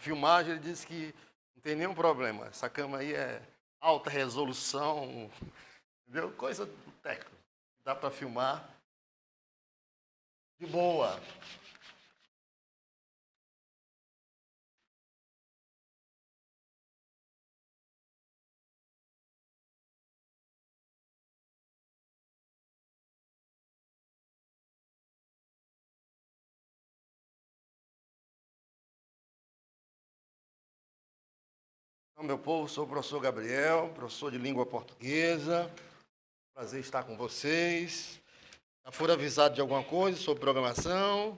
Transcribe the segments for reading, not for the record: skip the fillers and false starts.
filmagem, ele disse que não tem nenhum problema. Essa câmera aí é alta resolução, entendeu? Coisa do técnico. Dá para filmar de boa. Então, meu povo, sou o professor Gabriel, professor de língua portuguesa. Prazer estar com vocês. Já foram avisados de alguma coisa sobre programação?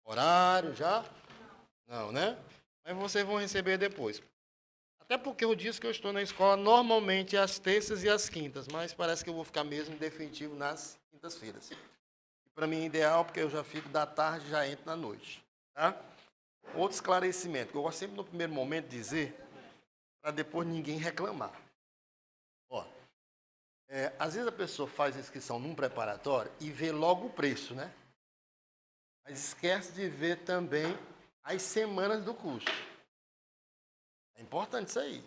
Horário, já? Não, né? Mas vocês vão receber depois. Até porque eu disse que eu estou na escola normalmente às terças e às quintas, mas parece que eu vou ficar mesmo definitivo nas quintas-feiras. Para mim é ideal, porque eu já fico da tarde e já entro na noite. Tá? Outro esclarecimento, que eu gosto sempre no primeiro momento de dizer, para depois ninguém reclamar. Ó, às vezes a pessoa faz a inscrição num preparatório e vê logo o preço, né? Mas esquece de ver também as semanas do curso. É importante isso aí.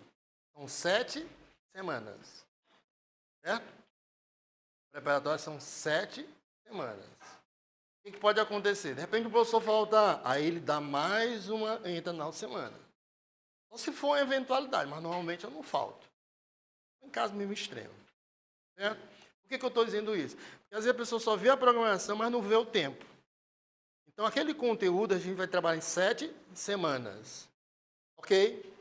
São 7 semanas. Certo? Preparatório são 7 semanas. O que pode acontecer? De repente o professor faltar, aí ele dá mais uma, entra na semana. Só se for uma eventualidade, mas normalmente eu não falto. Em caso mesmo extremo. Certo? Por que eu estou dizendo isso? Porque às vezes a pessoa só vê a programação, mas não vê o tempo. Então aquele conteúdo a gente vai trabalhar em 7 semanas. Ok?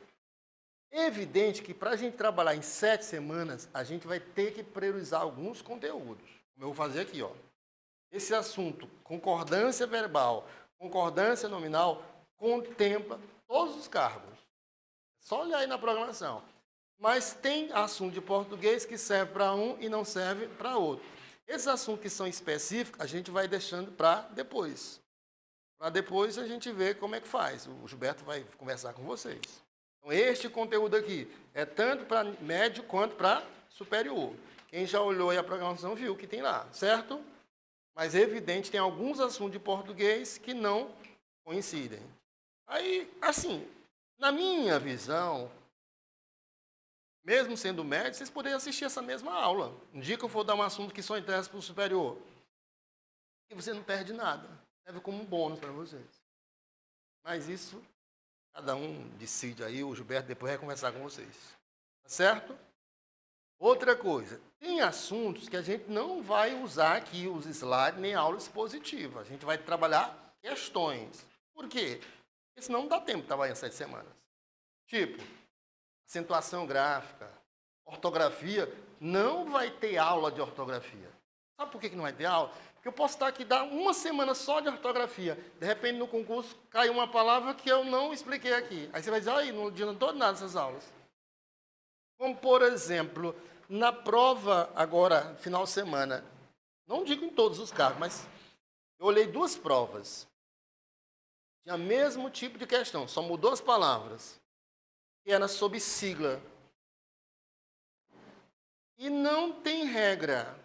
É evidente que para a gente trabalhar em 7 semanas, a gente vai ter que priorizar alguns conteúdos. Como eu vou fazer aqui, ó. Esse assunto, concordância verbal, concordância nominal, contempla todos os cargos. É só olhar aí na programação. Mas tem assunto de português que serve para um e não serve para outro. Esses assuntos que são específicos, a gente vai deixando para depois. Para depois a gente ver como é que faz. O Gilberto vai conversar com vocês. Então, este conteúdo aqui é tanto para médio quanto para superior. Quem já olhou aí a programação viu que tem lá, certo? Mas é evidente, tem alguns assuntos de português que não coincidem. Aí, assim, na minha visão, mesmo sendo médio, vocês poderiam assistir essa mesma aula. Um dia que eu for dar um assunto que só interessa para o superior. E você não perde nada. Serve como um bônus para vocês. Mas isso, cada um decide aí, o Gilberto depois vai conversar com vocês. Tá certo? Outra coisa, tem assuntos que a gente não vai usar aqui os slides nem aula expositiva. A gente vai trabalhar questões. Por quê? Porque senão não dá tempo de trabalhar em 7 semanas. Tipo, acentuação gráfica, ortografia, não vai ter aula de ortografia. Sabe por que não vai ter aula? Porque eu posso estar aqui dar uma semana só de ortografia. De repente, no concurso, cai uma palavra que eu não expliquei aqui. Aí você vai dizer, aí, não adiantou nada essas aulas. Como, por exemplo, na prova agora, final de semana, não digo em todos os casos, mas eu olhei 2 provas. Tinha o mesmo tipo de questão, só mudou as palavras. Que era sobre sigla. E não tem regra.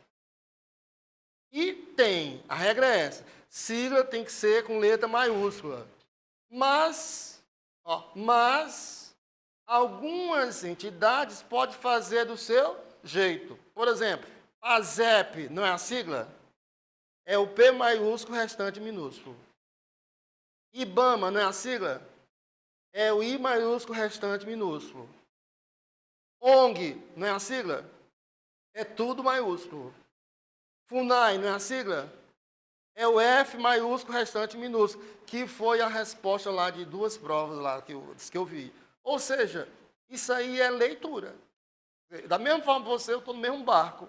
E tem, a regra é essa. Sigla tem que ser com letra maiúscula. Mas algumas entidades podem fazer do seu jeito. Por exemplo, a ZEP não é a sigla? É o P maiúsculo, restante minúsculo. IBAMA não é a sigla? É o I maiúsculo, restante minúsculo. ONG não é a sigla? É tudo maiúsculo. FUNAI não é a sigla? É o F maiúsculo, restante minúsculo, que foi a resposta lá de 2 provas lá que eu vi. Ou seja, isso aí é leitura. Da mesma forma que você, eu estou no mesmo barco.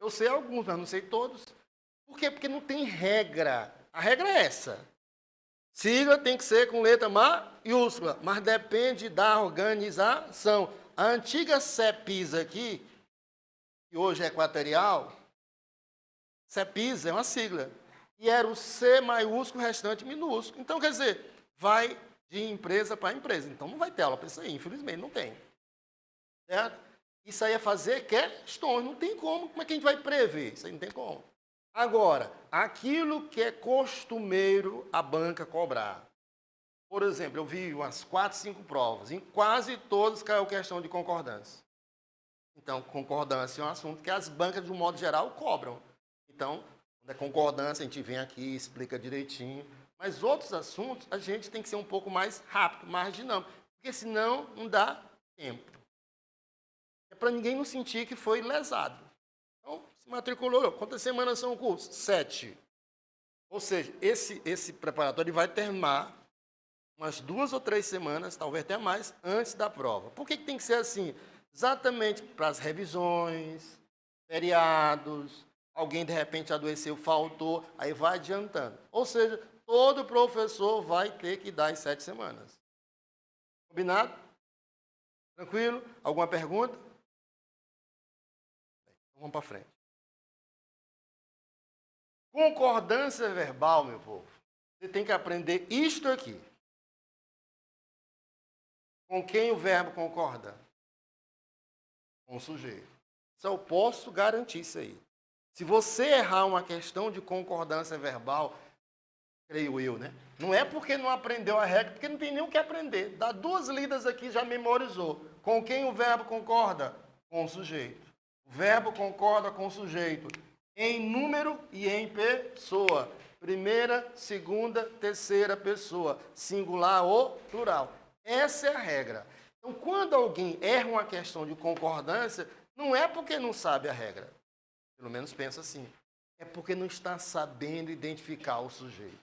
Eu sei alguns, mas não sei todos. Por quê? Porque não tem regra. A regra é essa. Sigla tem que ser com letra maiúscula, mas depende da organização. A antiga CEPIS aqui, que hoje é Equatorial, CEPIS é uma sigla. E era o C maiúsculo, restante minúsculo. Então, quer dizer, vai de empresa para empresa. Então, não vai ter aula para isso aí, infelizmente, não tem. Certo? Isso aí é fazer questões, não tem como. Como é que a gente vai prever? Isso aí não tem como. Agora, aquilo que é costumeiro a banca cobrar. Por exemplo, eu vi umas 4, 5 provas. Em quase todas caiu questão de concordância. Então, concordância é um assunto que as bancas, de um modo geral, cobram. Então, quando é concordância, a gente vem aqui, explica direitinho. Mas outros assuntos, a gente tem que ser um pouco mais rápido, mais dinâmico. Porque senão, não dá tempo. É para ninguém não sentir que foi lesado. Então, se matriculou. Quantas semanas são o curso? 7. Ou seja, esse preparatório vai terminar umas 2 ou 3 semanas, talvez até mais, antes da prova. Por que tem que ser assim? Exatamente para as revisões, feriados, alguém de repente adoeceu, faltou, aí vai adiantando. Ou seja, todo professor vai ter que dar as 7 semanas. Combinado? Tranquilo? Alguma pergunta? Vamos para frente. Concordância verbal, meu povo. Você tem que aprender isto aqui. Com quem o verbo concorda? Com o sujeito. Isso eu posso garantir isso aí. Se você errar uma questão de concordância verbal, creio eu, né? Não é porque não aprendeu a regra, porque não tem nem o que aprender. Dá 2 lidas aqui, já memorizou. Com quem o verbo concorda? Com o sujeito. O verbo concorda com o sujeito em número e em pessoa. Primeira, segunda, terceira pessoa. Singular ou plural. Essa é a regra. Então, quando alguém erra uma questão de concordância, não é porque não sabe a regra. Pelo menos pensa assim. É porque não está sabendo identificar o sujeito.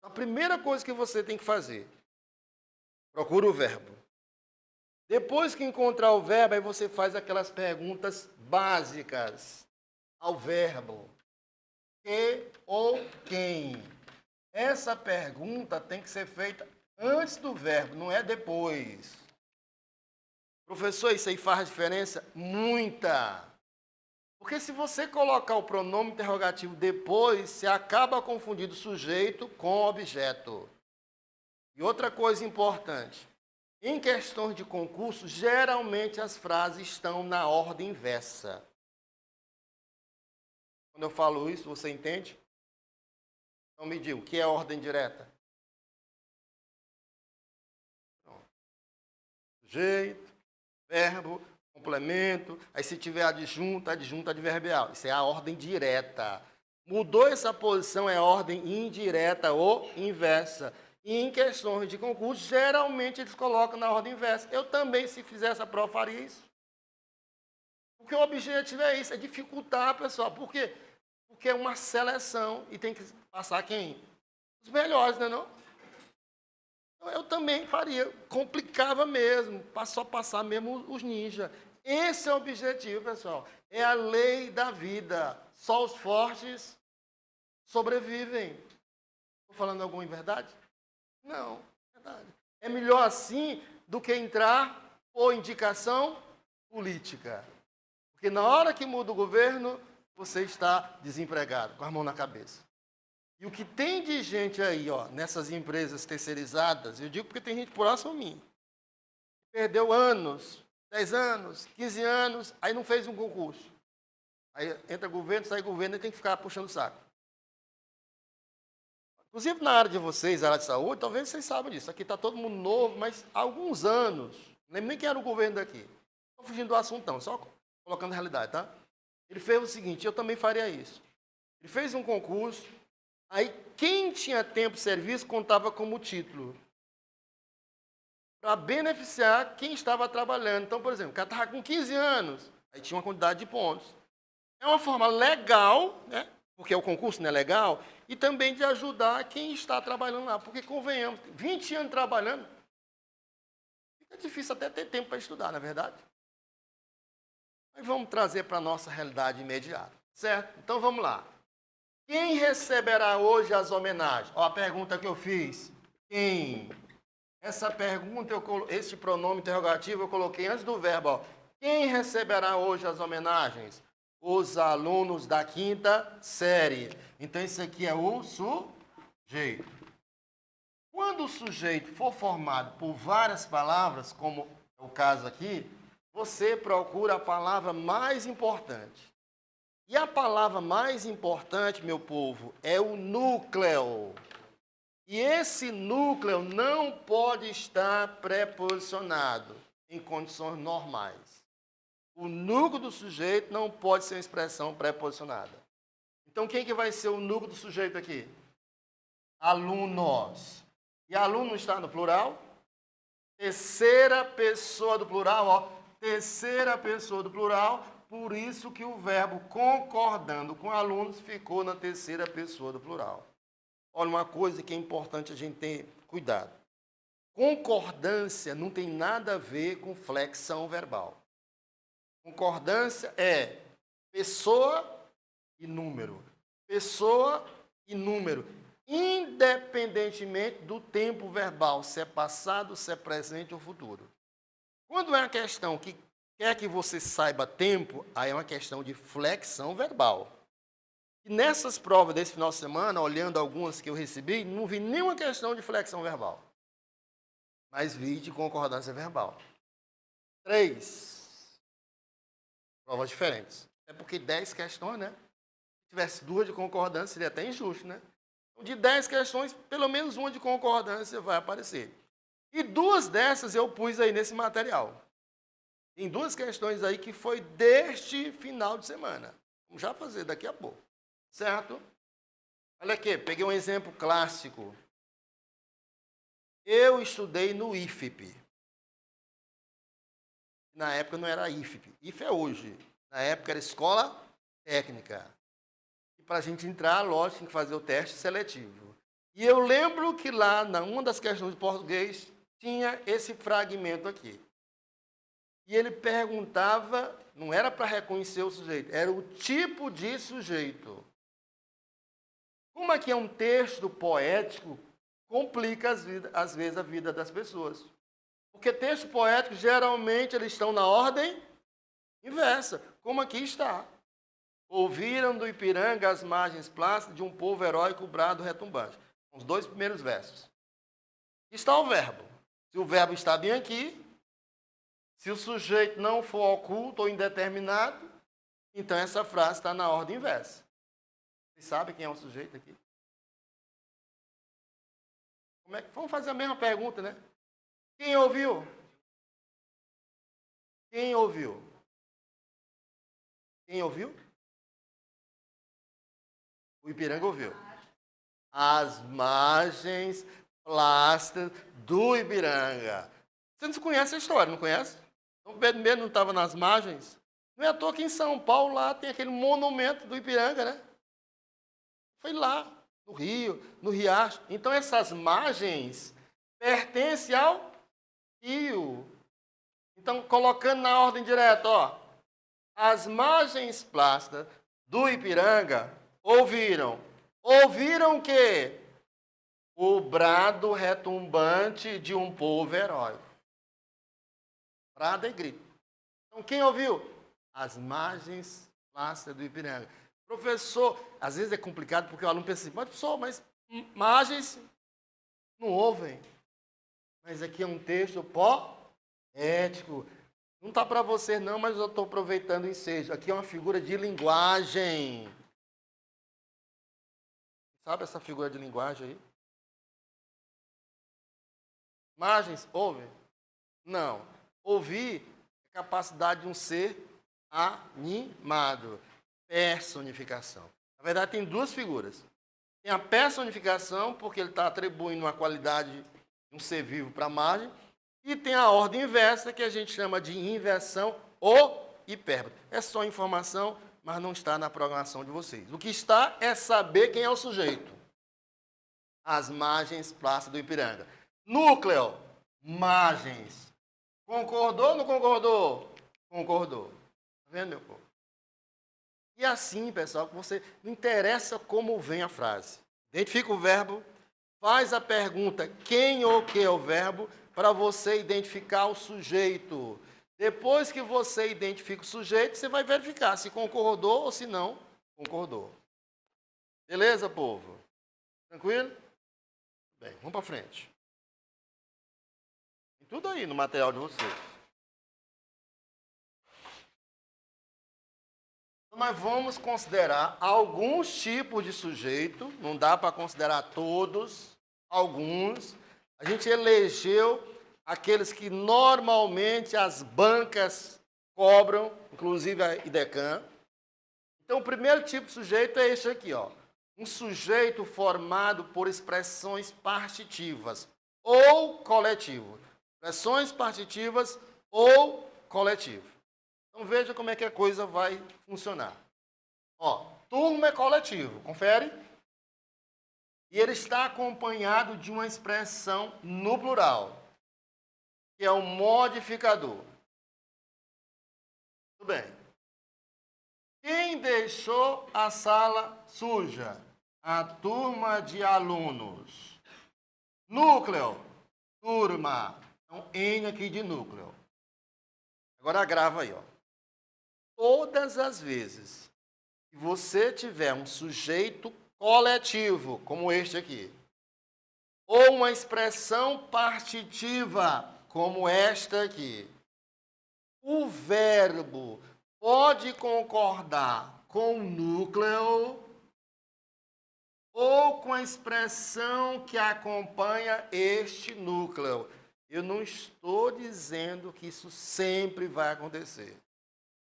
A primeira coisa que você tem que fazer, procura o verbo. Depois que encontrar o verbo, aí você faz aquelas perguntas básicas ao verbo. Que ou quem? Essa pergunta tem que ser feita antes do verbo, não é depois. Professor, isso aí faz diferença? Muita. Porque se você colocar o pronome interrogativo depois, você acaba confundindo sujeito com objeto. E outra coisa importante, em questões de concurso, geralmente as frases estão na ordem inversa. Quando eu falo isso, você entende? Então me diga, o que é ordem direta? Pronto. Sujeito, verbo, complemento, aí se tiver adjunto, adverbial. Isso é a ordem direta. Mudou essa posição, é ordem indireta ou inversa. E em questões de concurso, geralmente eles colocam na ordem inversa. Eu também, se fizesse a prova, faria isso. Porque o objetivo é isso, é dificultar, pessoal. Por quê? Porque é uma seleção e tem que passar quem? Os melhores, não é não? Eu também faria, complicava mesmo, só passar mesmo os ninjas. Esse é o objetivo, pessoal. É a lei da vida. Só os fortes sobrevivem. Estou falando alguma em verdade? Não, é verdade. É melhor assim do que entrar por indicação política. Porque na hora que muda o governo, você está desempregado, com a mão na cabeça. E o que tem de gente aí, ó, nessas empresas terceirizadas, eu digo porque tem gente próxima a mim, perdeu anos, 10 anos, 15 anos, aí não fez um concurso. Aí entra governo, sai governo e tem que ficar puxando o saco. Inclusive na área de vocês, área de saúde, talvez vocês saibam disso. Aqui está todo mundo novo, mas há alguns anos, não lembro nem quem era o governo daqui. Estou fugindo do assunto não, só colocando a realidade, tá? Ele fez o seguinte, eu também faria isso. Ele fez um concurso, aí quem tinha tempo de serviço contava como título. Para beneficiar quem estava trabalhando. Então, por exemplo, o cara estava com 15 anos, aí tinha uma quantidade de pontos. É uma forma legal, né? Porque o concurso não é legal, e também de ajudar quem está trabalhando lá. Porque, convenhamos, 20 anos trabalhando, fica difícil até ter tempo para estudar, não é verdade? Mas vamos trazer para a nossa realidade imediata, certo? Então, vamos lá. Quem receberá hoje as homenagens? Ó, a pergunta que eu fiz. Quem? Essa pergunta, este pronome interrogativo, eu coloquei antes do verbo. Ó. Quem receberá hoje as homenagens? Os alunos da 5ª série. Então, isso aqui é o sujeito. Quando o sujeito for formado por várias palavras, como é o caso aqui, você procura a palavra mais importante. E a palavra mais importante, meu povo, é o núcleo. E esse núcleo não pode estar preposicionado em condições normais. O núcleo do sujeito não pode ser uma expressão preposicionada. Então, quem que vai ser o núcleo do sujeito aqui? Alunos. E aluno está no plural? Terceira pessoa do plural, ó. Terceira pessoa do plural, por isso que o verbo concordando com alunos ficou na terceira pessoa do plural. Olha, uma coisa que é importante a gente ter cuidado. Concordância não tem nada a ver com flexão verbal. Concordância é pessoa e número. Pessoa e número. Independentemente do tempo verbal, se é passado, se é presente ou futuro. Quando é uma questão que quer que você saiba tempo, aí é uma questão de flexão verbal. E nessas provas desse final de semana, olhando algumas que eu recebi, não vi nenhuma questão de flexão verbal. Mas vi de concordância verbal. 3 provas diferentes. É porque 10 questões, né? Se tivesse 2 de concordância, seria até injusto, né? De 10 questões, pelo menos uma de concordância vai aparecer. E 2 dessas eu pus aí nesse material. Tem 2 questões aí que foi deste final de semana. Vamos já fazer daqui a pouco. Certo? Olha aqui, peguei um exemplo clássico. Eu estudei no IFP. Na época não era IFP. IFP é hoje. Na época era Escola Técnica. E para a gente entrar, lógico, tinha que fazer o teste seletivo. E eu lembro que lá, uma das questões de português, tinha esse fragmento aqui. E ele perguntava, não era para reconhecer o sujeito, era o tipo de sujeito. Como aqui é um texto poético, complica às vezes a vida das pessoas. Porque textos poéticos, geralmente, eles estão na ordem inversa, como aqui está. Ouviram do Ipiranga as margens plácidas de um povo heróico brado retumbante. Os 2 primeiros versos. Está o verbo. Se o verbo está bem aqui, se o sujeito não for oculto ou indeterminado, então essa frase está na ordem inversa. Vocês sabem quem é o sujeito aqui? Vamos fazer a mesma pergunta, né? Quem ouviu? Quem ouviu? Quem ouviu? O Ipiranga ouviu. As margens plácidas do Ipiranga. Você não conhece a história, não conhece? O Pedro mesmo não estava nas margens. Não é à toa que em São Paulo lá tem aquele monumento do Ipiranga, né? Foi lá, no Rio, no Riacho. Então essas margens pertencem ao rio. Então, colocando na ordem direta, ó, as margens plácidas do Ipiranga ouviram. Ouviram o quê? O brado retumbante de um povo heróico. Brado é grito. Então, quem ouviu? As margens plácidas do Ipiranga. Professor, às vezes é complicado porque o aluno pensa assim, mas professor, mas margens não ouvem. Mas aqui é um texto poético. Não está para você não, mas eu estou aproveitando o ensejo. Aqui é uma figura de linguagem. Sabe essa figura de linguagem aí? Margens, ouve? Não. Ouvir é capacidade de um ser animado. Personificação. Na verdade, tem 2 figuras. Tem a personificação, porque ele está atribuindo uma qualidade de um ser vivo para a margem. E tem a ordem inversa, que a gente chama de inversão ou hipérbole. É só informação, mas não está na programação de vocês. O que está é saber quem é o sujeito. As margens plácidas do Ipiranga. Núcleo, margens. Concordou ou não concordou? Concordou. Está vendo, meu povo? E assim, pessoal, que você não interessa como vem a frase. Identifica o verbo, faz a pergunta quem ou que é o verbo, para você identificar o sujeito. Depois que você identifica o sujeito, você vai verificar se concordou ou se não concordou. Beleza, povo? Tranquilo? Bem, vamos para frente. Tem tudo aí no material de vocês. Nós vamos considerar alguns tipos de sujeito, não dá para considerar todos, alguns. A gente elegeu aqueles que normalmente as bancas cobram, inclusive a IDECAM. Então, o primeiro tipo de sujeito é este aqui, ó. Um sujeito formado por expressões partitivas ou coletivo. Expressões partitivas ou coletivo. Então, veja como é que a coisa vai funcionar. Ó, turma é coletivo, confere? E ele está acompanhado de uma expressão no plural, que é um modificador. Tudo bem. Quem deixou a sala suja? A turma de alunos. Núcleo, turma. Então, N aqui de núcleo. Agora grava aí, ó. Todas as vezes que você tiver um sujeito coletivo, como este aqui, ou uma expressão partitiva, como esta aqui, o verbo pode concordar com o núcleo ou com a expressão que acompanha este núcleo. Eu não estou dizendo que isso sempre vai acontecer.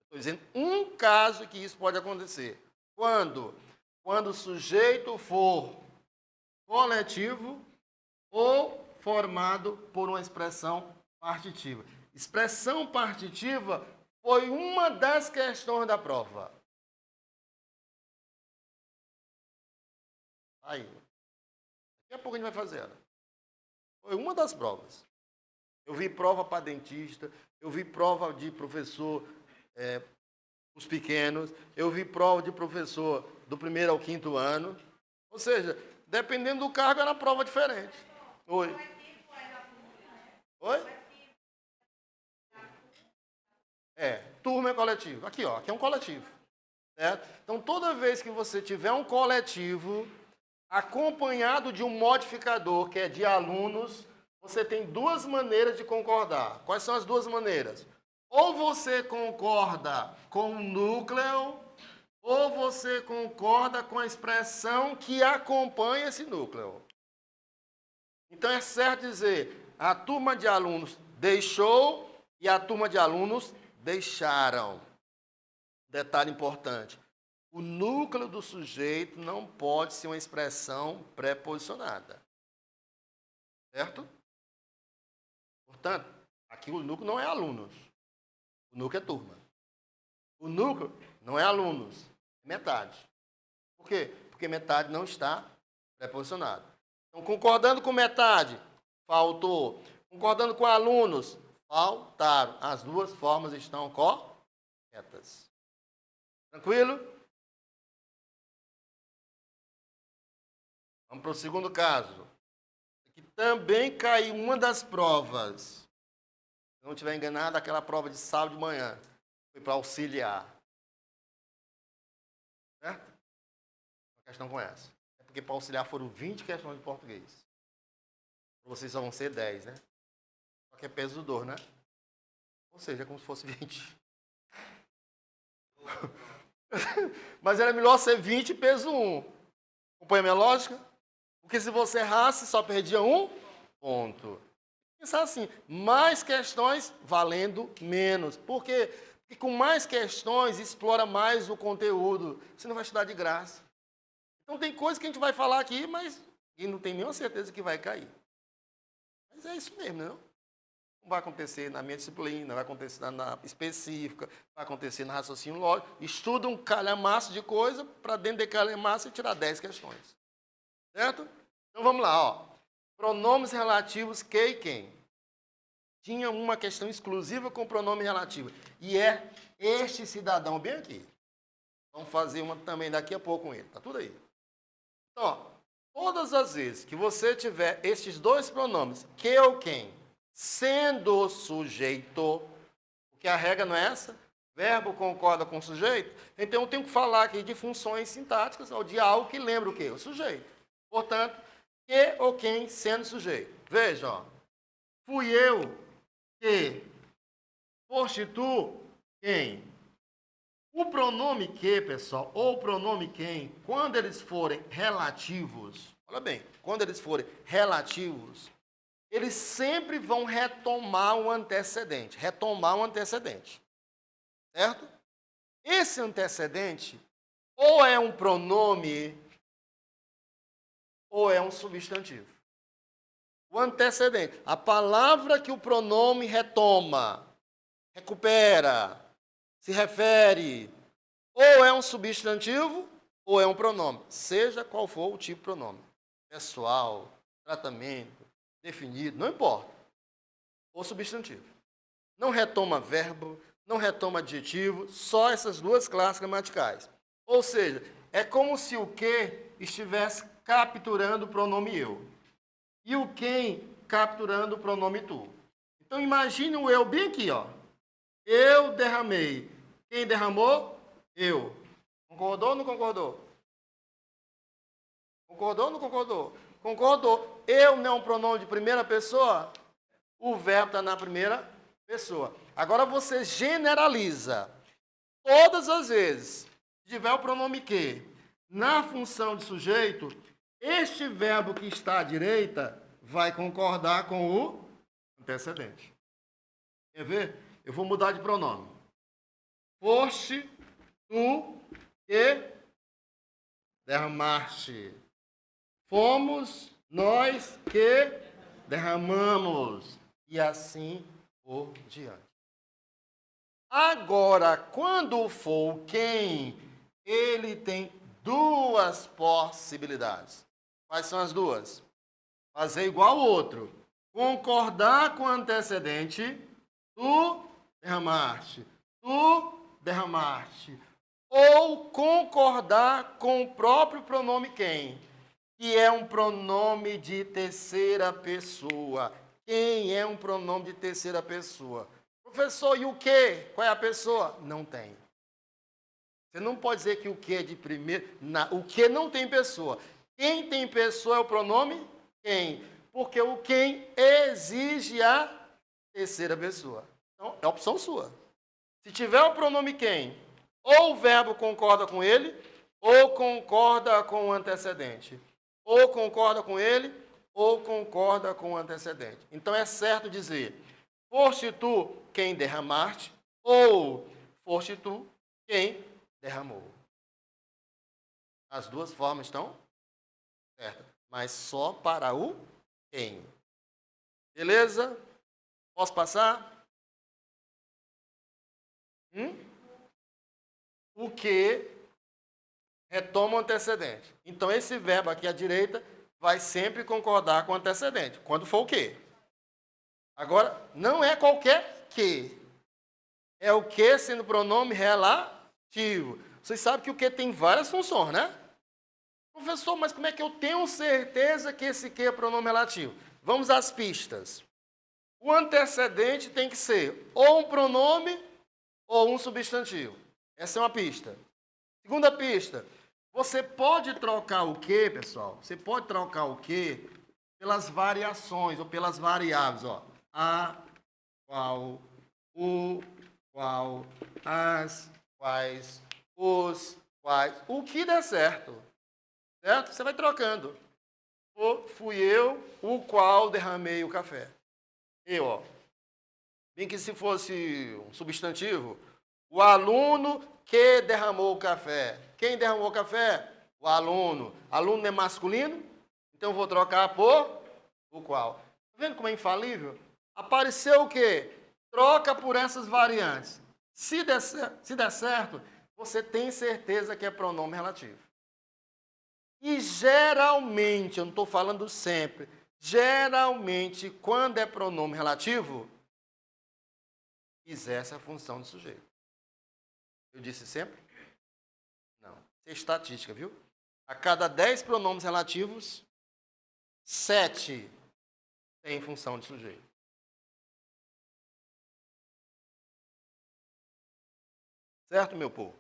Estou dizendo um caso que isso pode acontecer. Quando? Quando o sujeito for coletivo ou formado por uma expressão partitiva. Expressão partitiva foi uma das questões da prova. Aí. Daqui a pouco a gente vai fazer ela. Foi uma das provas. Eu vi prova para dentista, eu vi prova de professor, os pequenos, eu vi prova de professor do 1º ao 5º ano. Ou seja, dependendo do cargo, era prova diferente. Oi? Oi? Turma é coletivo. Aqui, ó, aqui é um coletivo. Certo? Então, toda vez que você tiver um coletivo acompanhado de um modificador, que é de alunos, você tem duas maneiras de concordar. Quais são as duas maneiras? Ou você concorda com o núcleo, ou você concorda com a expressão que acompanha esse núcleo. Então, é certo dizer, a turma de alunos deixou e a turma de alunos deixaram. Detalhe importante. O núcleo do sujeito não pode ser uma expressão pré-posicionada. Certo? Portanto, aqui o núcleo não é alunos. O núcleo é turma. O núcleo não é alunos, é metade. Por quê? Porque metade não está pré-posicionada. Então, concordando com metade, faltou. Concordando com alunos, faltaram. As duas formas estão corretas. Tranquilo? Vamos para o segundo caso. Que também caiu uma das provas. Se não estiver enganado, aquela prova de sábado de manhã. Foi para auxiliar. Certo? Uma questão com essa. É porque para auxiliar foram 20 questões de português. Vocês só vão ser 10, né? Só que é peso do dor, né? Ou seja, é como se fosse 20. Mas era melhor ser 20 peso 1. Acompanha a minha lógica? Porque se você errasse, só perdia 1 ponto. Pensar assim, mais questões valendo menos. Por quê? Porque com mais questões explora mais o conteúdo. Você não vai estudar de graça. Então tem coisas que a gente vai falar aqui, mas e não tem nenhuma certeza que vai cair. Mas é isso mesmo, não? Não vai acontecer na minha disciplina, vai acontecer na específica, vai acontecer no raciocínio lógico. Estuda um calhamaço de coisa para dentro de calhamaço e tirar 10 questões. Certo? Então vamos lá, ó. Pronomes relativos que e quem. Tinha uma questão exclusiva com pronome relativo. E é este cidadão bem aqui. Vamos fazer uma também daqui a pouco com ele. Tá tudo aí. Então, ó, todas as vezes que você tiver estes dois pronomes, que ou quem, sendo sujeito, porque a regra não é essa, verbo concorda com o sujeito, então eu tenho que falar aqui de funções sintáticas, ou de algo que lembra o quê? O sujeito. Portanto, que ou quem sendo sujeito. Veja, ó, fui eu que, foste tu, quem. O pronome que, pessoal, ou o pronome quem, quando eles forem relativos, Olha bem, quando eles forem relativos, eles sempre vão retomar o antecedente. Retomar o antecedente. Certo? Esse antecedente ou é um pronome ou é um substantivo. O antecedente, a palavra que o pronome retoma, recupera, se refere, ou é um substantivo ou é um pronome, seja qual for o tipo de pronome. Pessoal, tratamento, definido, não importa. Ou substantivo. Não retoma verbo, não retoma adjetivo, só essas duas classes gramaticais. Ou seja, é como se o que estivesse capturando o pronome eu. E o quem capturando o pronome tu. Então imagine o eu bem aqui, ó. Eu derramei. Quem derramou? Eu. Concordou ou não concordou? Concordou ou não concordou? Concordou. Eu não é um pronome de primeira pessoa? O verbo está na primeira pessoa. Agora você generaliza. Todas as vezes que tiver o pronome que na função de sujeito, este verbo que está à direita vai concordar com o antecedente. Quer ver? Eu vou mudar de pronome. Foste, tu e derramaste. Fomos nós que derramamos. E assim por diante. Agora, quando for o quem, ele tem duas possibilidades. Quais são as duas? Fazer igual ao outro. Concordar com o antecedente, tu derramaste. Tu derramaste. Ou concordar com o próprio pronome quem, que é um pronome de terceira pessoa. Quem é um pronome de terceira pessoa? Professor, e o que? Qual é a pessoa? Não tem. Você não pode dizer que o que é de primeiro. O que não tem pessoa. Quem tem pessoa é o pronome quem. Porque o quem exige a terceira pessoa. Então, é opção sua. Se tiver o pronome quem, ou o verbo concorda com ele, ou concorda com o antecedente. Ou concorda com ele, ou concorda com o antecedente. Então, é certo dizer, foste tu quem derramaste, ou foste tu quem derramou. As duas formas estão certas, mas só para o quem. Beleza? Posso passar? O que retoma o antecedente. Então, esse verbo aqui à direita vai sempre concordar com o antecedente, quando for o que. Agora, não é qualquer que. É o que sendo pronome relativo. Vocês sabem que o que tem várias funções, né? Professor, mas como é que eu tenho certeza que esse que é pronome relativo? Vamos às pistas. O antecedente tem que ser ou um pronome ou um substantivo. Essa é uma pista. Segunda pista. Você pode trocar o que, pessoal? Você pode trocar o que pelas variações ou pelas variáveis. Ó. A, qual, o, qual, as, quais, os, quais. O que der certo. Certo? Você vai trocando. Fui eu, o qual derramei o café. Eu, ó. Bem que se fosse um substantivo, o aluno que derramou o café. Quem derramou o café? O aluno. Aluno é masculino? Então eu vou trocar por o qual. Tá vendo como é infalível? Apareceu o quê? Troca por essas variantes. Se der certo, você tem certeza que é pronome relativo. E geralmente, eu não estou falando sempre, geralmente, quando é pronome relativo, exerce a função de sujeito. Eu disse sempre? Não. Isso é estatística, viu? A cada 10 pronomes relativos, 7 têm função de sujeito. Certo, meu povo?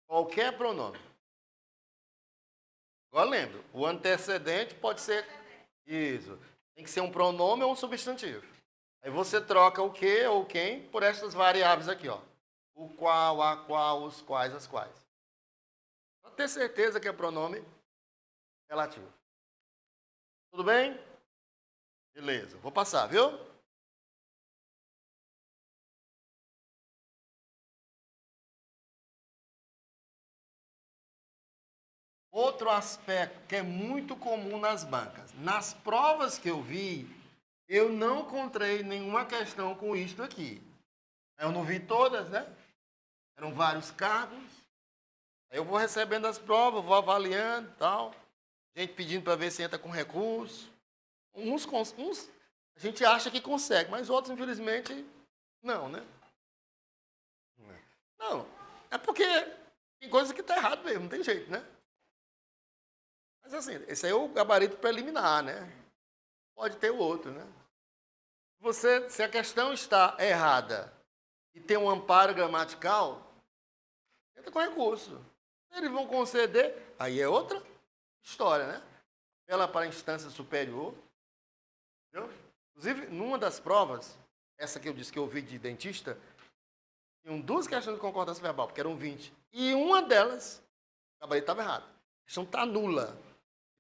Qualquer pronome. Agora lembra, o antecedente pode ser isso. Tem que ser um pronome ou um substantivo. Aí você troca o que ou quem por essas variáveis aqui, ó. O qual, a qual, os quais, as quais. ter certeza que é pronome relativo. Tudo bem? Beleza, vou passar, viu? Outro aspecto que é muito comum nas bancas. Nas provas que eu vi, eu não encontrei nenhuma questão com isto aqui. Eu não vi todas, né? Eram vários cargos. Aí eu vou recebendo as provas, vou avaliando e tal. Gente pedindo para ver se entra com recurso. Uns a gente acha que consegue, mas outros, infelizmente, não, né? Não, é porque tem coisa que está errado mesmo, não tem jeito, né? Mas assim, esse aí é o gabarito preliminar, né? Pode ter o outro, né? Se a questão está errada e tem um amparo gramatical, entra com recurso. Eles vão conceder, aí é outra história, né? Apela para a instância superior. Entendeu? Inclusive, numa das provas, essa que eu disse que eu vi de dentista, tinham duas questões de concordância verbal, porque eram 20. E uma delas, o gabarito estava errado. A questão está nula.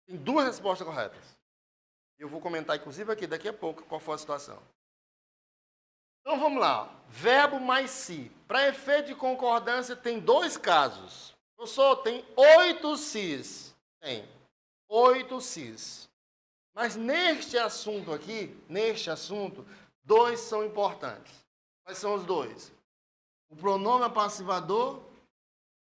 Tem duas respostas corretas. Eu vou comentar, inclusive, aqui daqui a pouco qual foi a situação. Então vamos lá. Verbo mais se. Para efeito de concordância, tem dois casos. Professor, tem 8 sis. Tem 8 sis. Mas neste assunto aqui, dois são importantes. Quais são os dois? O pronome apassivador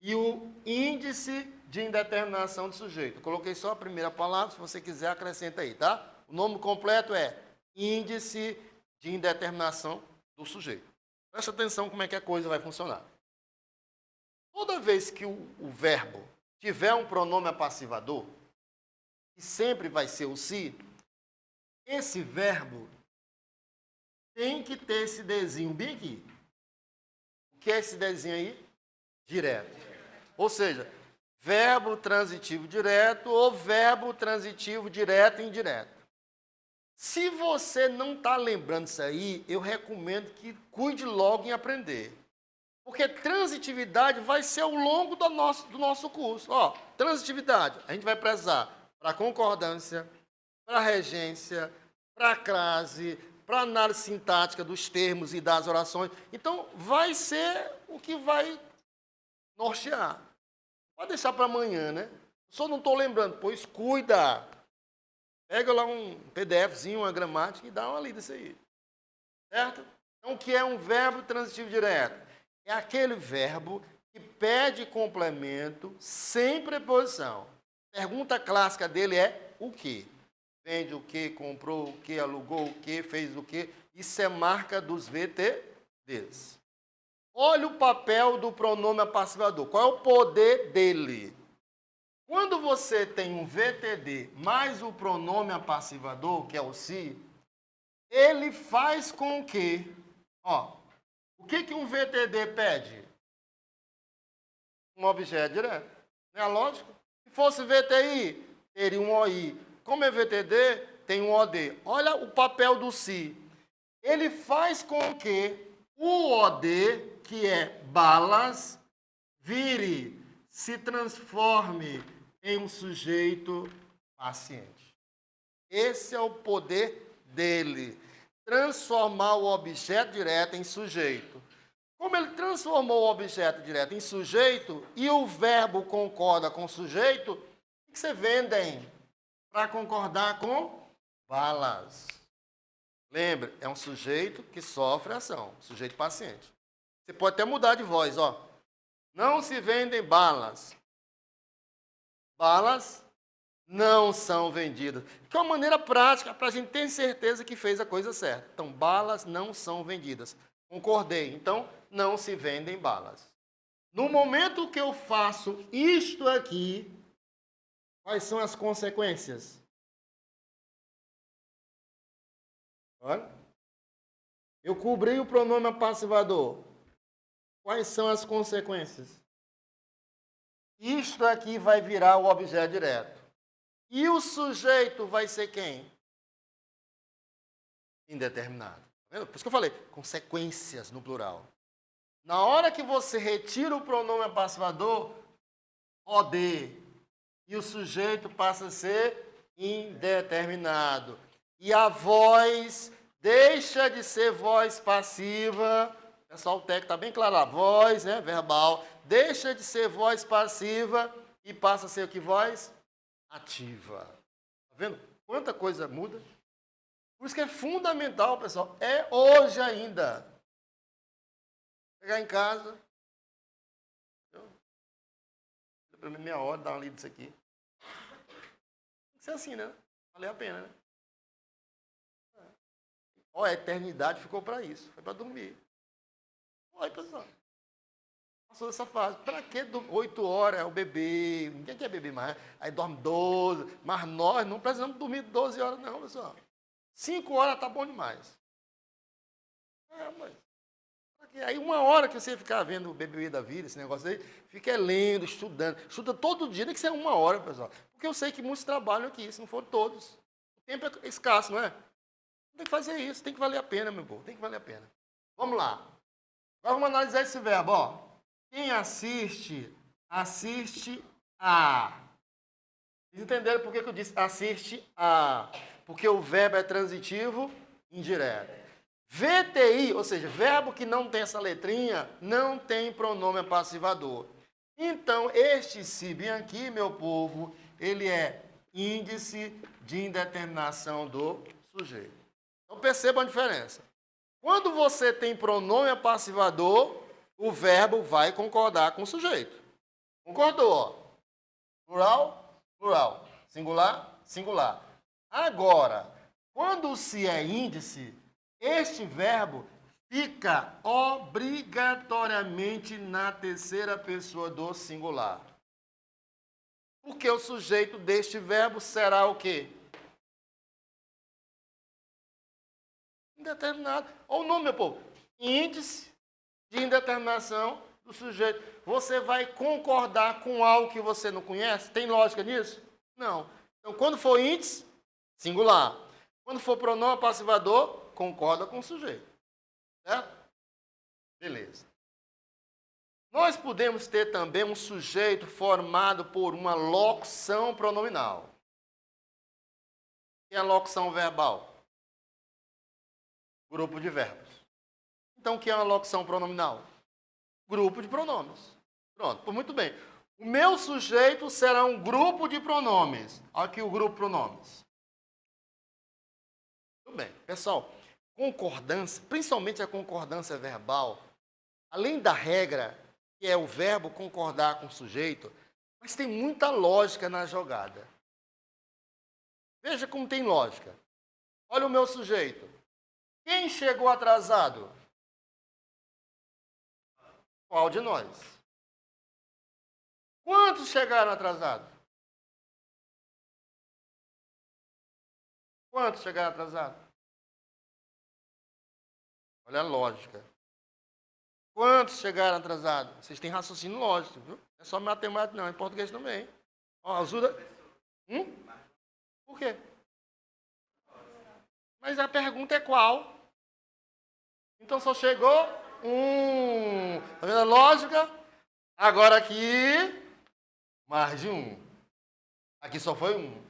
e o índice de indeterminação do sujeito. Eu coloquei só a primeira palavra, se você quiser acrescenta aí, tá? O nome completo é índice de indeterminação do sujeito. Presta atenção como é que a coisa vai funcionar. Toda vez que o verbo tiver um pronome apassivador, que sempre vai ser o se, esse verbo tem que ter esse desenho bem aqui. O que é esse desenho aí? Direto. Ou seja, verbo transitivo direto ou verbo transitivo direto e indireto. Se você não está lembrando isso aí, eu recomendo que cuide logo em aprender. Porque transitividade vai ser ao longo do nosso curso. Ó, transitividade, a gente vai precisar para concordância, para regência, para crase, para análise sintática dos termos e das orações. Então, vai ser o que vai nortear. Pode deixar para amanhã, né? Só não estou lembrando, pois cuida. Pega lá um PDFzinho, uma gramática e dá uma lida isso aí. Certo? Então, o que é um verbo transitivo direto? É aquele verbo que pede complemento sem preposição. Pergunta clássica dele é o quê? Vende o quê? Comprou o quê? Alugou o quê? Fez o quê? Isso é marca dos VTDs. Olha o papel do pronome apassivador. Qual é o poder dele? Quando você tem um VTD mais o pronome apassivador, que é o se, ele faz com que... Ó, o que um VTD pede? Um objeto direto. Não é lógico? Se fosse VTI, teria um OI. Como é VTD, tem um OD. Olha o papel do se. Ele faz com que o OD, que é balas, se transforme em um sujeito paciente. Esse é o poder dele. Transformar o objeto direto em sujeito. Como ele transformou o objeto direto em sujeito e o verbo concorda com o sujeito, o que você vendem para concordar com balas? Lembre, é um sujeito que sofre ação, sujeito paciente. Você pode até mudar de voz, ó. Não se vendem balas. Balas não são vendidas. Que é uma maneira prática para a gente ter certeza que fez a coisa certa. Então, balas não são vendidas. Concordei. Então, não se vendem balas. No momento que eu faço isto aqui, quais são as consequências? Olha. Eu cobri o pronome apassivador. Quais são as consequências? Isto aqui vai virar o objeto direto. E o sujeito vai ser quem? Indeterminado. Tá vendo? Por isso que eu falei, consequências no plural. Na hora que você retira o pronome apassivador, OD. E o sujeito passa a ser indeterminado. E a voz deixa de ser voz passiva. Pessoal, o técnico está bem claro. A voz, né, verbal, deixa de ser voz passiva e passa a ser o que? Voz ativa. Está vendo? Quanta coisa muda. Por isso que é fundamental, pessoal. É hoje ainda. Chegar em casa. Pelo menos meia hora, dar uma lida nisso aqui. Tem que ser assim, né? Valeu a pena, né? Ó, a eternidade ficou para isso. Foi para dormir. Olha, pessoal. Passou dessa fase. Para que 8 horas é o bebê? Ninguém quer beber mais. Aí dorme 12. Mas nós não precisamos dormir 12 horas, não, pessoal. 5 horas tá bom demais. Mas. Aí 1 hora que você ficar vendo o bebê da vida, esse negócio aí, fica lendo, estudando. Estuda todo dia, nem que seja 1 hora, pessoal. Porque eu sei que muitos trabalham aqui, se não for todos. O tempo é escasso, não é? Tem que fazer isso, tem que valer a pena, meu povo. Tem que valer a pena. Vamos lá. Agora vamos analisar esse verbo, ó. Quem assiste, assiste a. Vocês entenderam por que eu disse assiste a? Porque o verbo é transitivo indireto. VTI, ou seja, verbo que não tem essa letrinha, não tem pronome passivador. Então, este se bem aqui, meu povo, ele é índice de indeterminação do sujeito. Então, percebam a diferença. Quando você tem pronome passivador, o verbo vai concordar com o sujeito. Concordou? Ó. Plural, plural. Singular, singular. Agora, quando o se é índice, este verbo fica obrigatoriamente na terceira pessoa do singular. Porque o sujeito deste verbo será o quê? Indeterminado. Olha o nome, meu povo. Índice de indeterminação do sujeito. Você vai concordar com algo que você não conhece? Tem lógica nisso? Não. Então, quando for índice, singular. Quando for pronome passivador, concorda com o sujeito. Certo? Beleza. Nós podemos ter também um sujeito formado por uma locução pronominal. O que é a locução verbal? Grupo de verbos. Então, o que é uma locução pronominal? Grupo de pronomes. Pronto, muito bem. O meu sujeito será um grupo de pronomes. Aqui o grupo de pronomes. Muito bem. Pessoal, concordância, principalmente a concordância verbal, além da regra, que é o verbo concordar com o sujeito, mas tem muita lógica na jogada. Veja como tem lógica. Olha o meu sujeito. Quem chegou atrasado? Qual de nós? Quantos chegaram atrasados? Quantos chegaram atrasados? Olha a lógica. Quantos chegaram atrasados? Vocês têm raciocínio lógico, viu? Não é só matemática, não. É em português também. Ó, ajuda. Por quê? Mas a pergunta é qual? Então só chegou um. Tá vendo a lógica? Agora aqui, mais de um. Aqui só foi um.